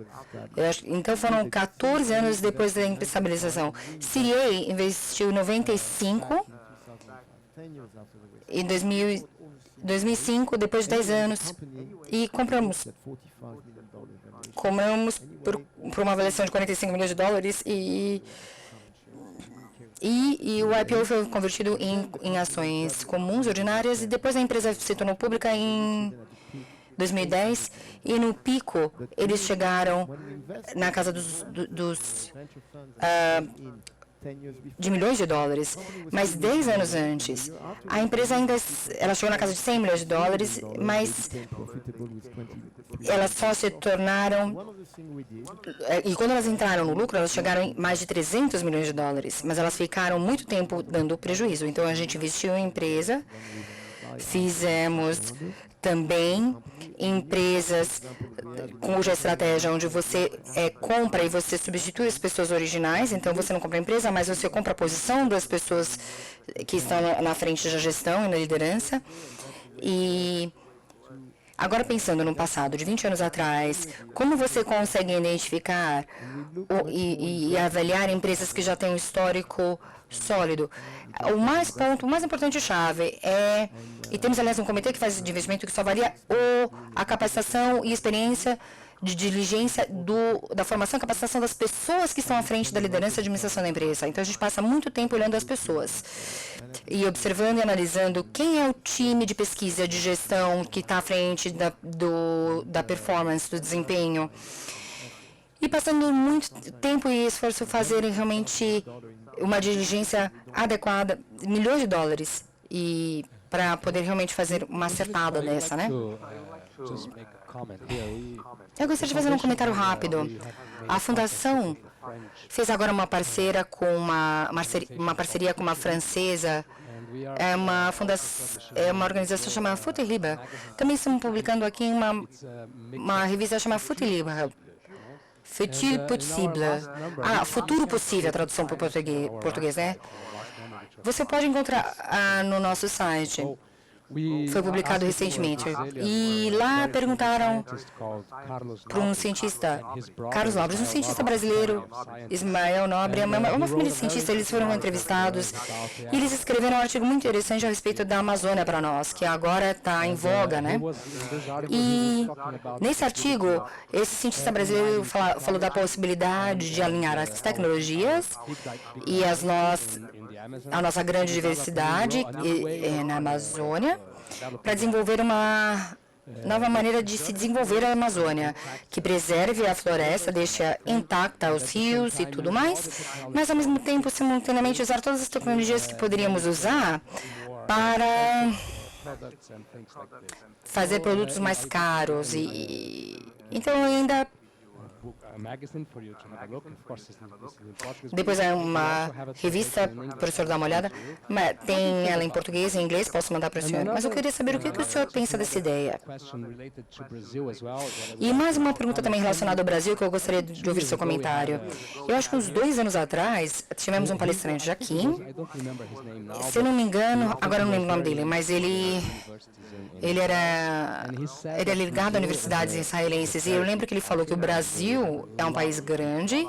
S2: Então foram 14 anos depois da estabilização. Series A investiu 95 em 2005, depois de 10 anos, e compramos por uma avaliação de 45 milhões de dólares, e E o IPO foi convertido em ações comuns, ordinárias, e depois a empresa se tornou pública em 2010, e no pico eles chegaram na casa de milhões de dólares, mas 10 anos antes, a empresa ela chegou na casa de 100 milhões de dólares, mas elas só se tornaram, e quando elas entraram no lucro, elas chegaram em mais de 300 milhões de dólares, mas elas ficaram muito tempo dando prejuízo. Então, a gente investiu em empresa, fizemos também empresas cuja estratégia onde você compra e você substitui as pessoas originais. Então, você não compra a empresa, mas você compra a posição das pessoas que estão na frente da gestão e na liderança. E agora, pensando no passado, de 20 anos atrás, como você consegue identificar e avaliar empresas que já têm um histórico sólido? O mais importante chave e temos, aliás, um comitê que faz de investimento que só avalia a capacitação e experiência de diligência da formação e capacitação das pessoas que estão à frente da liderança e administração da empresa. Então, a gente passa muito tempo olhando as pessoas e observando e analisando quem é o time de pesquisa, de gestão que está à frente da performance, do desempenho. E passando muito tempo e esforço fazerem realmente uma diligência adequada, milhões de dólares, e para poder realmente fazer uma acertada dessa, né? Eu gostaria de fazer um comentário rápido. A fundação fez agora uma parceria com uma francesa. É uma organização chamada Foot Libre. Também estamos publicando aqui uma revista chamada Foot Libre. Futur Possible. Futuro Possível, a tradução para o português, né? Você pode encontrar no nosso site. Foi publicado recentemente. E lá perguntaram para um cientista, Carlos Nobre, um cientista brasileiro, Ismael Nobre, uma família de cientistas, eles foram entrevistados e eles escreveram um artigo muito interessante a respeito da Amazônia para nós, que agora está em voga, né? E nesse artigo, esse cientista brasileiro falou da possibilidade de alinhar as tecnologias e a nossa grande diversidade na Amazônia, para desenvolver uma nova maneira de se desenvolver a Amazônia, que preserve a floresta, deixe intacta os rios e tudo mais, mas ao mesmo tempo, simultaneamente, usar todas as tecnologias que poderíamos usar para fazer produtos mais caros. Então, ainda depois é uma revista para o senhor dar uma olhada. Tem ela em português e em inglês, posso mandar para o senhor. Mas eu queria saber o que o senhor pensa dessa ideia. E mais uma pergunta também relacionada ao Brasil, que eu gostaria de ouvir seu comentário. Eu acho que uns 2 anos atrás, tivemos um palestrante aqui. Se eu não me engano, agora eu não lembro o nome dele, mas ele era ligado a universidades israelenses. E eu lembro que ele falou que o Brasil é um país grande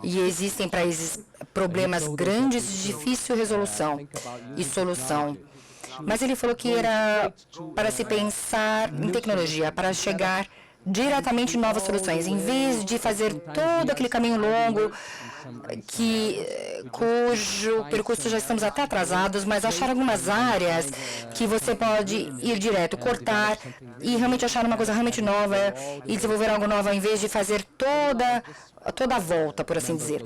S2: e existem problemas grandes de difícil resolução e solução. Mas ele falou que era para se pensar em tecnologia, para chegar diretamente em novas soluções, em vez de fazer todo aquele caminho longo cujo percurso já estamos até atrasados, mas achar algumas áreas que você pode ir direto, cortar e realmente achar uma coisa realmente nova e desenvolver algo novo, em vez de fazer toda a volta, por assim dizer,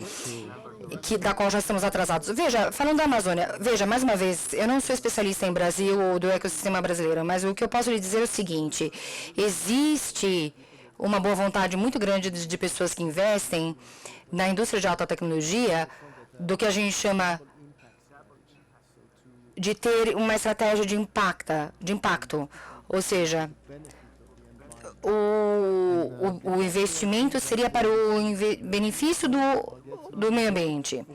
S2: da qual já estamos atrasados. Veja, falando da Amazônia, veja, mais uma vez, eu não sou especialista em Brasil ou do ecossistema brasileiro, mas o que eu posso lhe dizer é o seguinte: existe uma boa vontade muito grande de pessoas que investem na indústria de alta tecnologia, do que a gente chama de ter uma estratégia de impacto, ou seja, o investimento seria para o benefício do meio ambiente.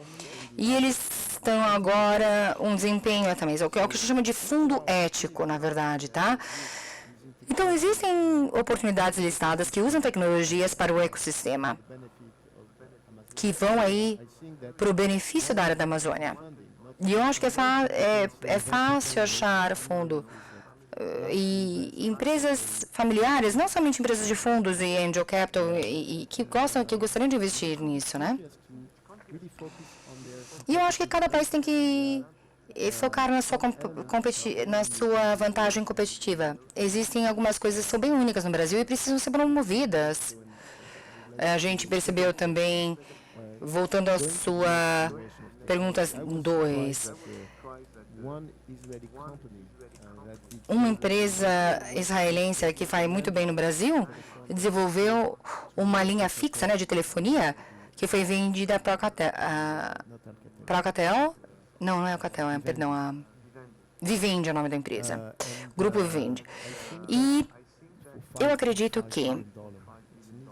S2: E eles estão agora um desempenho também, é o que a gente chama de fundo ético, na verdade, tá? Então, existem oportunidades listadas que usam tecnologias para o ecossistema, que vão aí para o benefício da área da Amazônia. E eu acho que é fácil achar fundo. E empresas familiares, não somente empresas de fundos e angel capital, que gostariam de investir nisso, né? E eu acho que cada país tem que focar na sua vantagem competitiva. Existem algumas coisas que são bem únicas no Brasil e precisam ser promovidas. A gente percebeu também, voltando à sua pergunta 2, uma empresa israelense que faz muito bem no Brasil desenvolveu uma linha fixa, né, de telefonia que foi vendida para a Alcatel. Não é a Alcatel, perdão, a Vivendi é o nome da empresa. Grupo Vivendi. E eu acredito que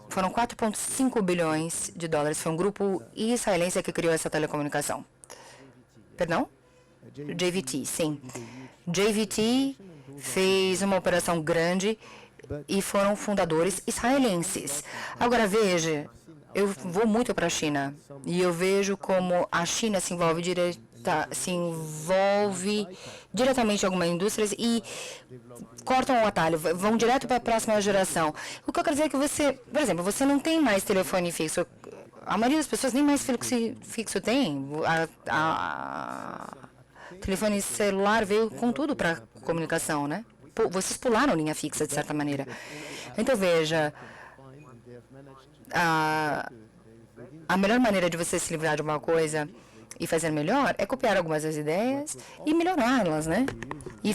S2: foram 4,5 bilhões de dólares. Foi um grupo israelense que criou essa telecomunicação. Perdão? JVT, sim. JVT fez uma operação grande e foram fundadores israelenses. Agora, veja, eu vou muito para a China e eu vejo como a China se envolve diretamente em algumas indústrias e cortam o atalho, vão direto para a próxima geração. O que eu quero dizer é que você, por exemplo, você não tem mais telefone fixo. A maioria das pessoas nem mais fixo tem. Telefone celular veio com tudo para comunicação, né? Vocês pularam linha fixa, de certa maneira. Então, veja, a melhor maneira de você se livrar de uma coisa e fazer melhor é copiar algumas das ideias e melhorá-las, né? E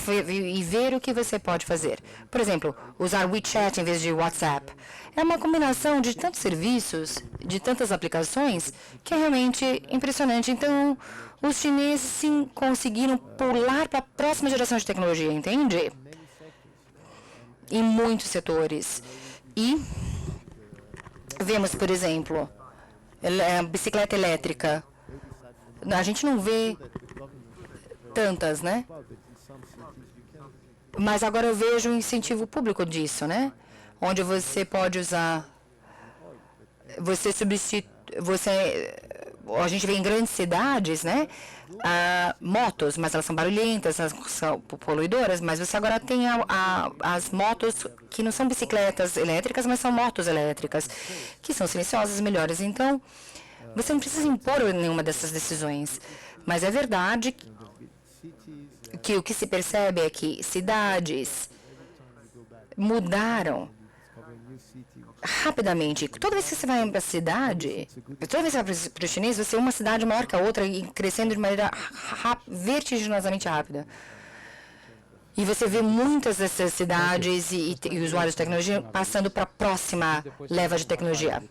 S2: ver o que você pode fazer. Por exemplo, usar WeChat em vez de WhatsApp. É uma combinação de tantos serviços, de tantas aplicações, que é realmente impressionante. Então, os chineses sim conseguiram pular para a próxima geração de tecnologia, entende? Em muitos setores. E vemos, por exemplo, a bicicleta elétrica. A gente não vê tantas, né? Mas agora eu vejo um incentivo público disso, né? Onde você pode usar, a gente vê em grandes cidades, né? Motos, mas elas são barulhentas, elas são poluidoras, mas você agora tem as motos que não são bicicletas elétricas, mas são motos elétricas, que são silenciosas, melhores. Então, você não precisa impor nenhuma dessas decisões, mas é verdade que o que se percebe é que cidades mudaram rapidamente. Toda vez que você vai para a cidade, toda vez que você vai para o chinês, você é uma cidade maior que a outra e crescendo de maneira vertiginosamente rápida. E você vê muitas dessas cidades e usuários de tecnologia passando para a próxima leva de tecnologia.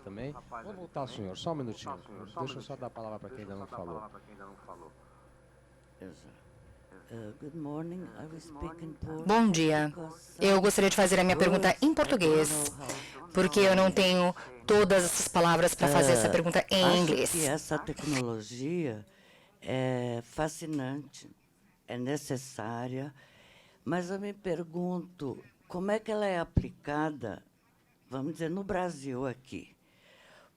S1: Vou voltar, senhor, só um minutinho. Deixa eu só dar a palavra para quem ainda não falou.
S2: Bom dia. Eu gostaria de fazer a minha pergunta em português, porque eu não tenho todas essas palavras para fazer essa pergunta em inglês.
S5: Acho que essa tecnologia é fascinante, é necessária, mas eu me pergunto como é que ela é aplicada, vamos dizer, no Brasil aqui.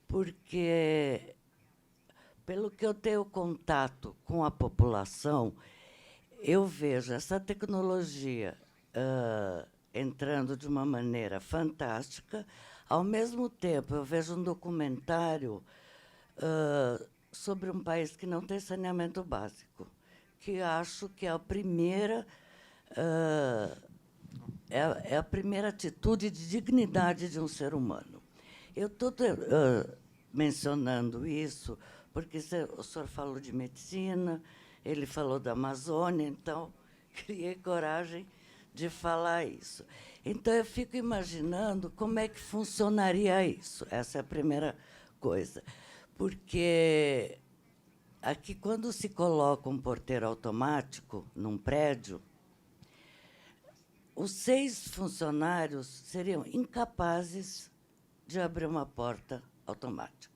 S5: Porque, pelo que eu tenho contato com a população, eu vejo essa tecnologia entrando de uma maneira fantástica. Ao mesmo tempo, eu vejo um documentário sobre um país que não tem saneamento básico, que acho que é a primeira é a primeira atitude de dignidade de um ser humano. Eu estou mencionando isso porque o senhor falou de medicina, ele falou da Amazônia, então criei coragem de falar isso. Então, eu fico imaginando como é que funcionaria isso. Essa é a primeira coisa. Porque aqui, quando se coloca um porteiro automático num prédio, os 6 funcionários seriam incapazes de abrir uma porta automática.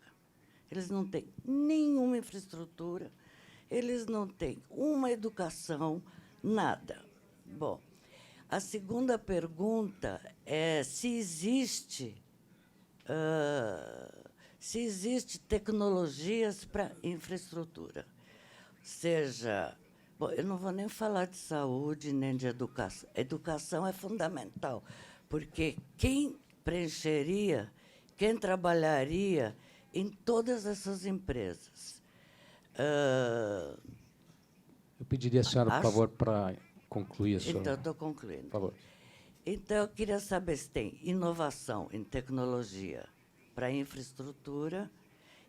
S5: Eles não têm nenhuma infraestrutura, eles não têm uma educação, nada. Bom, a segunda pergunta é se existe tecnologias para infraestrutura. Seja, bom, eu não vou nem falar de saúde nem de educação. Educação é fundamental, porque quem preencheria, quem trabalharia em todas essas empresas
S1: Eu pediria a senhora, por favor, para concluir a sua...
S5: Então, estou concluindo.
S1: Por favor.
S5: Então, eu queria saber se tem inovação em tecnologia para infraestrutura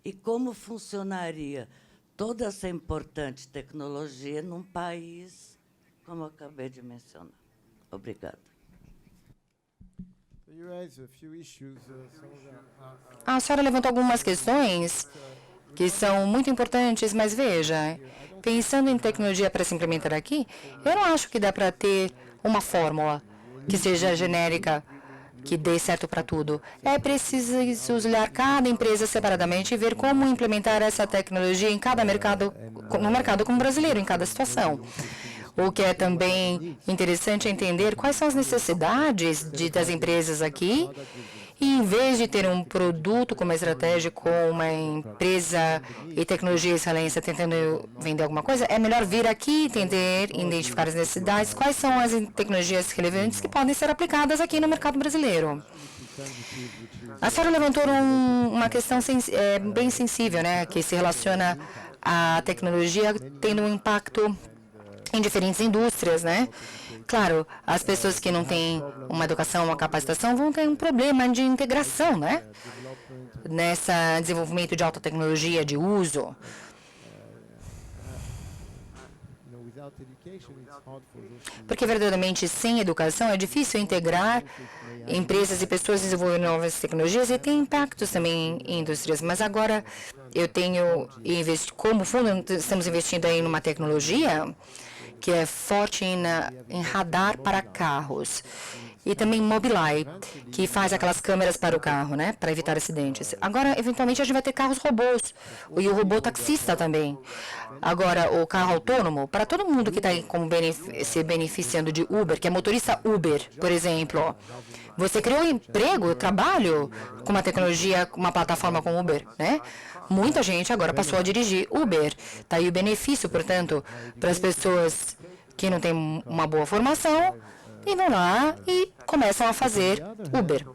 S5: e como funcionaria toda essa importante tecnologia num país como eu acabei de mencionar. Obrigada.
S2: A senhora levantou algumas questões que são muito importantes, mas veja, pensando em tecnologia para se implementar aqui, eu não acho que dá para ter uma fórmula que seja genérica, que dê certo para tudo. É preciso olhar cada empresa separadamente e ver como implementar essa tecnologia em cada mercado, no mercado como brasileiro, em cada situação. O que é também interessante é entender quais são as necessidades das empresas aqui. E, em vez de ter um produto como estratégia, com uma empresa e tecnologia e excelência tentando vender alguma coisa, é melhor vir aqui, entender, identificar as necessidades, quais são as tecnologias relevantes que podem ser aplicadas aqui no mercado brasileiro. A senhora levantou uma questão bem sensível, né, que se relaciona à tecnologia tendo um impacto em diferentes indústrias, né? Claro, as pessoas que não têm uma educação, uma capacitação vão ter um problema de integração, né? Nesse desenvolvimento de alta tecnologia, de uso. Porque, verdadeiramente, sem educação é difícil integrar empresas e pessoas desenvolvendo novas tecnologias e tem impactos também em indústrias. Mas agora eu tenho como fundo, estamos investindo aí numa tecnologia que é forte em radar para carros. E também Mobileye, que faz aquelas câmeras para o carro, né, para evitar acidentes. Agora, eventualmente, a gente vai ter carros robôs, e o robô taxista também. Agora, o carro autônomo, para todo mundo que está se beneficiando de Uber, que é motorista Uber, por exemplo, você criou emprego, trabalho com uma tecnologia, uma plataforma com Uber, né? Muita gente agora passou a dirigir Uber. Está aí o benefício, portanto, para as pessoas que não têm uma boa formação e vão lá e começam a fazer Uber.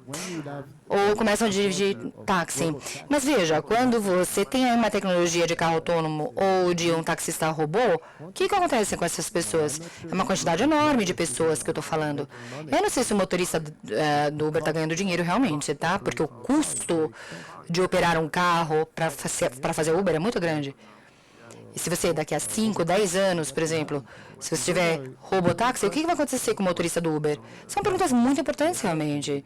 S2: Ou começam a dirigir táxi. Mas veja, quando você tem uma tecnologia de carro autônomo ou de um taxista robô, o que acontece com essas pessoas? É uma quantidade enorme de pessoas que eu estou falando. Eu não sei se o motorista do Uber está ganhando dinheiro realmente, tá? Porque o custo de operar um carro para fazer Uber é muito grande. E se você, daqui a 5, 10 anos, por exemplo, se você tiver robotáxi, o que vai acontecer com o motorista do Uber? São perguntas muito importantes, realmente.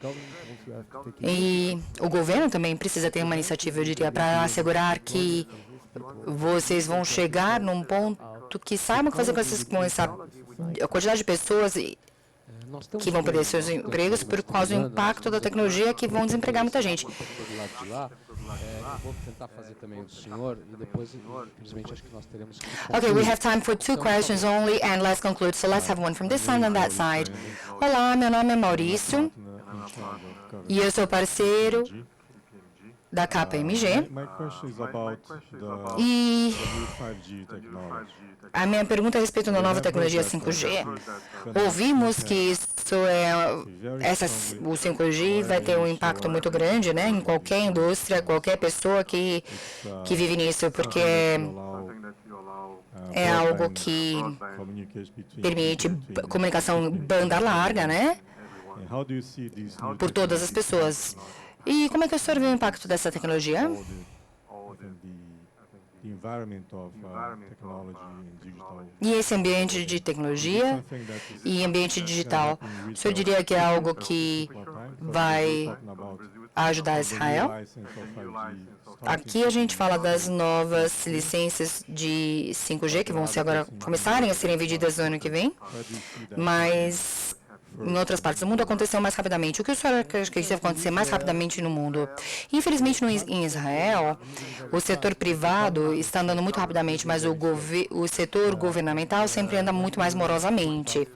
S2: E o governo também precisa ter uma iniciativa, eu diria, para assegurar que vocês vão chegar num ponto que saibam o que fazer com essa quantidade de pessoas que vão perder seus empregos por causa do impacto da tecnologia que vão desempregar muita gente.
S1: Vou tentar fazer também o senhor e depois, infelizmente, acho que nós teremos que...
S2: Okay, we have time for 2 questions only, and let's conclude. So let's have one from this side and that side. Olá, meu nome é Maurício e eu sou parceiro da KPMG. E a minha pergunta é a respeito da nova tecnologia 5G. Ouvimos que o 5G vai ter um impacto muito grande, né, em qualquer indústria, qualquer pessoa que vive nisso, porque é algo que permite comunicação banda larga, né, por todas as pessoas. E como é que o senhor vê o impacto dessa tecnologia? E esse ambiente de tecnologia e ambiente digital, o senhor diria que é algo que vai ajudar Israel? Aqui a gente fala das novas licenças de 5G que vão agora começarem a serem vendidas no ano que vem, mas em outras partes do mundo aconteceu mais rapidamente. O que o senhor acha que deve acontecer mais rapidamente no mundo? Infelizmente, em Israel, o setor privado está andando muito rapidamente, mas o setor governamental sempre anda muito mais morosamente.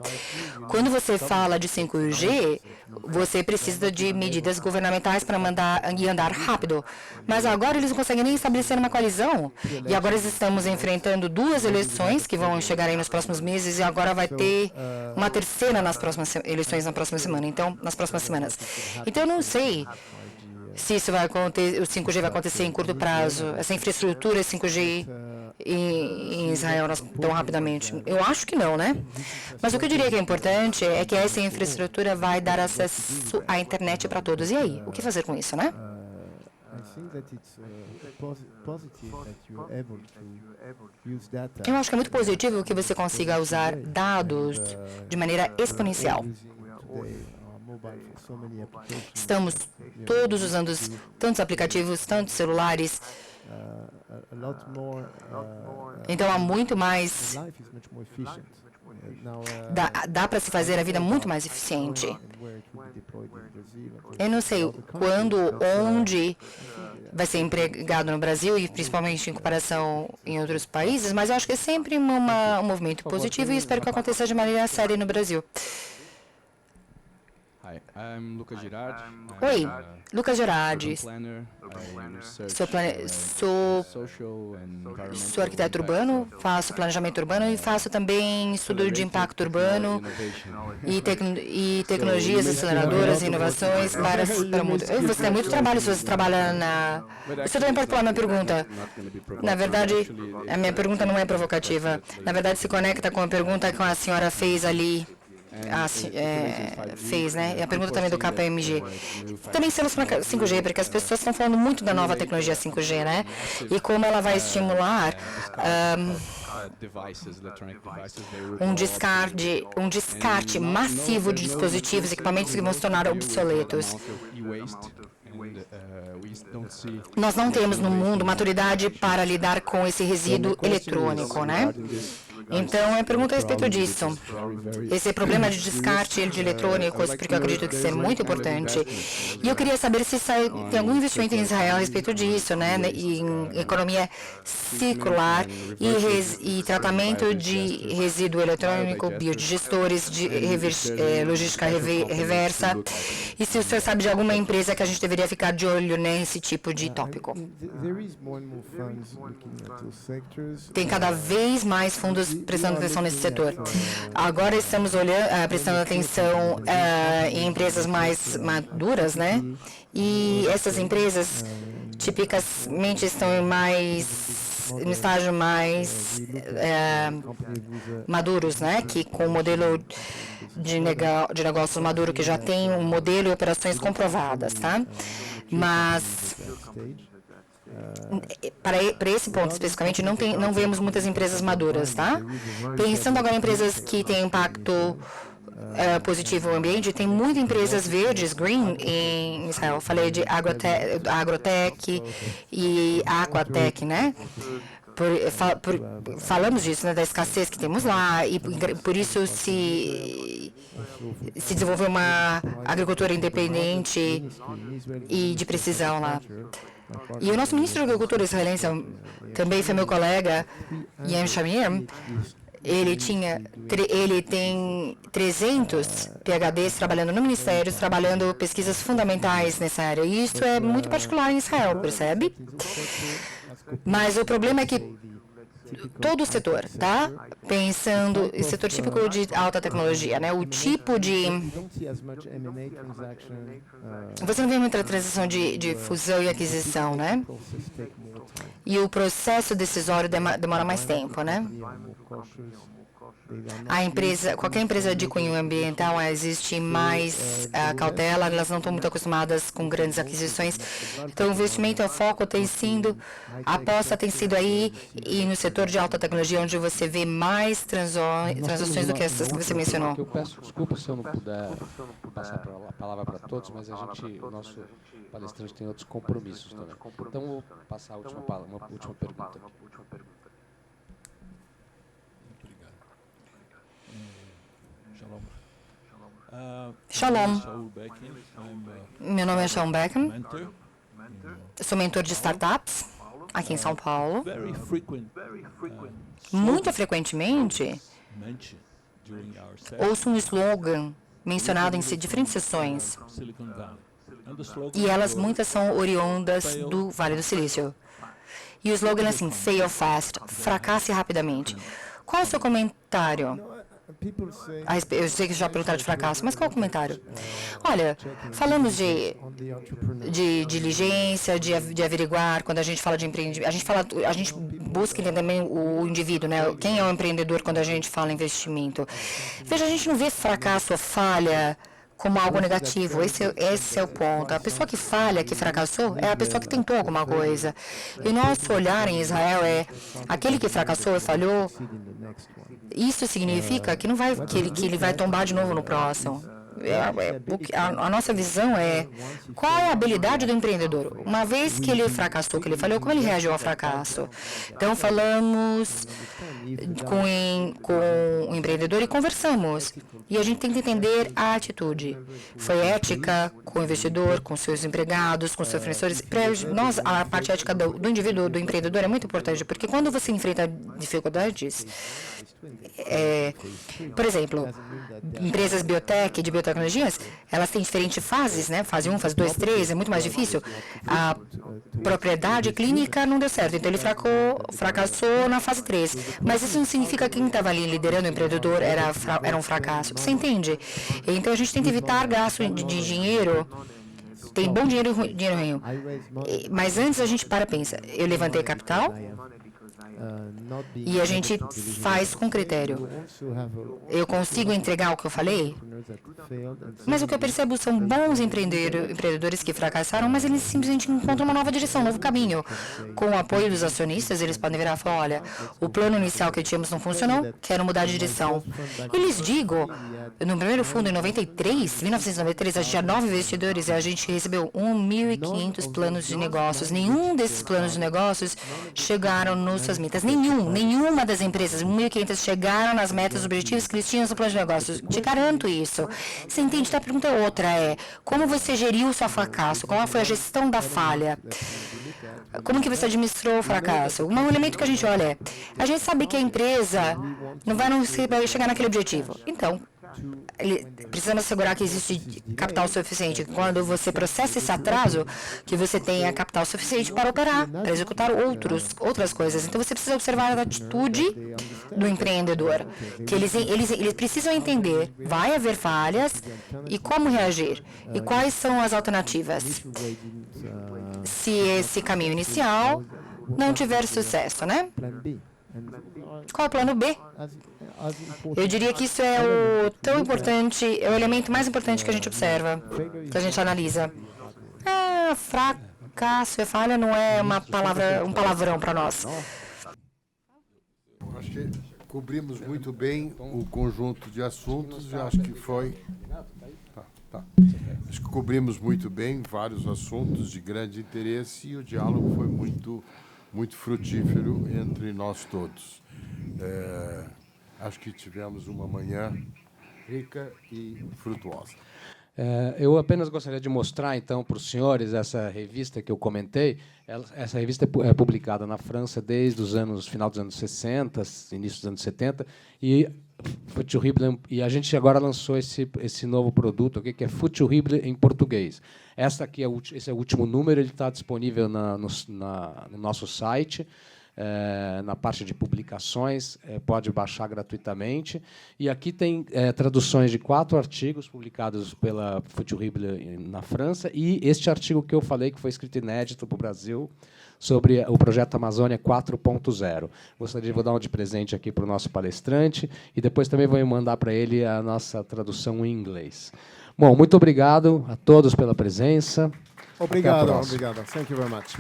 S2: Quando você fala de 5G, você precisa de medidas governamentais para andar rápido. Mas agora eles não conseguem nem estabelecer uma coalizão. E agora estamos enfrentando 2 eleições que vão chegar aí nos próximos meses e agora vai ter uma terceira nas próximas eleições nas próximas semanas. Então, eu não sei se isso vai acontecer, o 5G vai acontecer em curto prazo, essa infraestrutura 5G em Israel tão rapidamente. Eu acho que não, né? Mas o que eu diria que é importante é que essa infraestrutura vai dar acesso à internet para todos. E aí, o que fazer com isso, né? Eu acho que é muito positivo que você consiga usar dados de maneira exponencial. Estamos todos usando tantos aplicativos, tantos celulares. Então há muito mais. Dá para se fazer a vida muito mais eficiente. Eu não sei quando, onde vai ser empregado no Brasil, e principalmente em comparação em outros países, mas eu acho que é sempre um movimento positivo e espero que aconteça de maneira séria no Brasil.
S6: Hi, I'm Lucas Girardi.
S2: Oi, Lucas Girardi. Sou arquiteto urbano, faço planejamento urbano e faço também estudo de impacto urbano e tecnologias aceleradoras e inovações para o mundo. Você tem muito trabalho se você trabalha na... Isso também pode pular minha pergunta. Na verdade, a minha pergunta não é provocativa. Na verdade, se conecta com a pergunta que a senhora fez ali. Fez, né? E a pergunta também do KPMG. Também estamos para 5G, porque as pessoas estão falando muito da nova tecnologia 5G, né? E como ela vai estimular um descarte massivo de dispositivos e equipamentos que vão se tornar obsoletos. Nós não temos no mundo maturidade para lidar com esse resíduo eletrônico, né? Então, a pergunta é a respeito disso. Esse problema de descarte de eletrônicos, porque eu acredito que isso é muito importante. E eu queria saber se tem algum investimento em Israel a respeito disso, né? Em economia circular e tratamento de resíduo eletrônico, biodigestores, de logística reversa. E se o senhor sabe de alguma empresa que a gente deveria ficar de olho nesse tipo de tópico? Tem cada vez mais fundos prestando atenção nesse setor. Agora estamos prestando atenção em empresas mais maduras, né? E essas empresas tipicamente estão no estágio mais maduros, né? Que com o modelo de negócios maduro que já tem um modelo e operações comprovadas, tá? Mas para esse ponto especificamente, não vemos muitas empresas maduras, tá? Pensando agora em empresas que têm impacto positivo no ambiente, tem muitas empresas verdes, green, em Israel. Falei de agrotech e aquatech, né? Falamos disso, né, da escassez que temos lá, e por isso se desenvolveu uma agricultura independente e de precisão lá. E o nosso ministro da Agricultura israelense também foi meu colega, Yam Shamir. Ele tem 300 PhDs trabalhando no Ministério, trabalhando pesquisas fundamentais nessa área. E isso é muito particular em Israel, percebe? Mas o problema é que todo o setor, tá? Pensando em setor típico de alta tecnologia, né? O tipo de... Você não vê muita transação de fusão e aquisição, né? E o processo decisório demora mais tempo, né? Qualquer empresa de cunho ambiental, existe mais cautela, elas não estão muito acostumadas com grandes aquisições. Então, o investimento, o foco tem sido, a aposta tem sido aí, e no setor de alta tecnologia, onde você vê mais transações do que essas que você mencionou.
S1: Eu peço desculpa se eu não puder passar a palavra para todos, mas o nosso palestrante tem outros compromissos também. Então, vou passar uma última pergunta.
S2: Shalom. Meu nome é Shaun Beckham. Sou mentor de startups aqui em São Paulo. Muito frequentemente, ouço um slogan mencionado em diferentes sessões. E muitas são oriundas do Vale do Silício. E o slogan é assim: fail fast, fracasse rapidamente. Qual é o seu comentário? Eu sei que já perguntaram de fracasso, mas qual o comentário? Olha, falamos de diligência, de averiguar, quando a gente fala de empreendimento, a gente busca entender também o indivíduo, né? Quem é o empreendedor quando a gente fala em investimento. Veja, a gente não vê fracasso ou falha como algo negativo. Esse é o ponto. A pessoa que falha, que fracassou, é a pessoa que tentou alguma coisa. E nosso olhar em Israel é aquele que fracassou e falhou. Isso significa que não vai, que ele vai tombar de novo no próximo. A nossa visão é qual é a habilidade do empreendedor. Uma vez que ele fracassou, que ele falhou, como ele reagiu ao fracasso? Então, falamos com o empreendedor e conversamos. E a gente tem que entender a atitude. Foi ética com o investidor, com seus empregados, com seus fornecedores. Para nós, a parte ética do indivíduo, do empreendedor, é muito importante, porque quando você enfrenta dificuldades, por exemplo, empresas biotech, de biotecnologias, elas têm diferentes fases, né? Fase 1, fase 2, 3, é muito mais difícil. A propriedade clínica não deu certo, então ele fracassou na fase 3. Mas isso não significa que quem estava ali liderando o empreendedor era um fracasso. Você entende? Então a gente tem que evitar gasto de dinheiro. Tem bom dinheiro e dinheiro ruim. Mas antes a gente pensa, eu levantei capital, e a gente faz com critério. Eu consigo entregar o que eu falei? Mas o que eu percebo são bons empreendedores que fracassaram, mas eles simplesmente encontram uma nova direção, um novo caminho. Com o apoio dos acionistas, eles podem virar e falar, olha, o plano inicial que tínhamos não funcionou, quero mudar de direção. E lhes digo, no primeiro fundo, em 1993, a gente tinha 9 investidores e a gente recebeu 1.500 planos de negócios. Nenhum desses planos de negócios chegaram nos suas metas. Nenhuma das empresas, 1.500, chegaram nas metas, objetivos que eles tinham no plano de negócios. Te garanto isso. Você entende? Então, a pergunta é outra, como você geriu o seu fracasso? Qual foi a gestão da falha? Como que você administrou o fracasso? Um elemento que a gente olha a gente sabe que a empresa não vai chegar naquele objetivo. Então, precisamos assegurar que existe capital suficiente. Quando você processa esse atraso, que você tenha capital suficiente para operar, para executar outras coisas. Então, você precisa observar a atitude do empreendedor, que eles precisam entender, vai haver falhas e como reagir, e quais são as alternativas. Se esse caminho inicial não tiver sucesso, né? Qual é o plano B? Eu diria que isso é tão importante, é o elemento mais importante que a gente observa, que a gente analisa. Fracasso e falha não é um palavrão para nós.
S7: Acho que cobrimos muito bem o conjunto de assuntos e acho que foi... Acho que cobrimos muito bem vários assuntos de grande interesse e o diálogo foi muito frutífero entre nós todos. Acho que tivemos uma manhã rica e frutuosa.
S1: Eu apenas gostaria de mostrar, então, para os senhores essa revista que eu comentei. Essa revista é publicada na França desde final dos anos 60, início dos anos 70, e a gente agora lançou esse novo produto aqui, que é Futurible em português. Esse é o último número, ele está disponível no nosso site. Na parte de publicações, pode baixar gratuitamente. E aqui tem traduções de 4 artigos publicados pela Futurible na França, e este artigo que eu falei, que foi escrito inédito para o Brasil, sobre o projeto Amazônia 4.0. Vou dar um de presente aqui para o nosso palestrante, e depois também vou mandar para ele a nossa tradução em inglês. Bom, muito obrigado a todos pela presença.
S8: Obrigado. Thank you very much.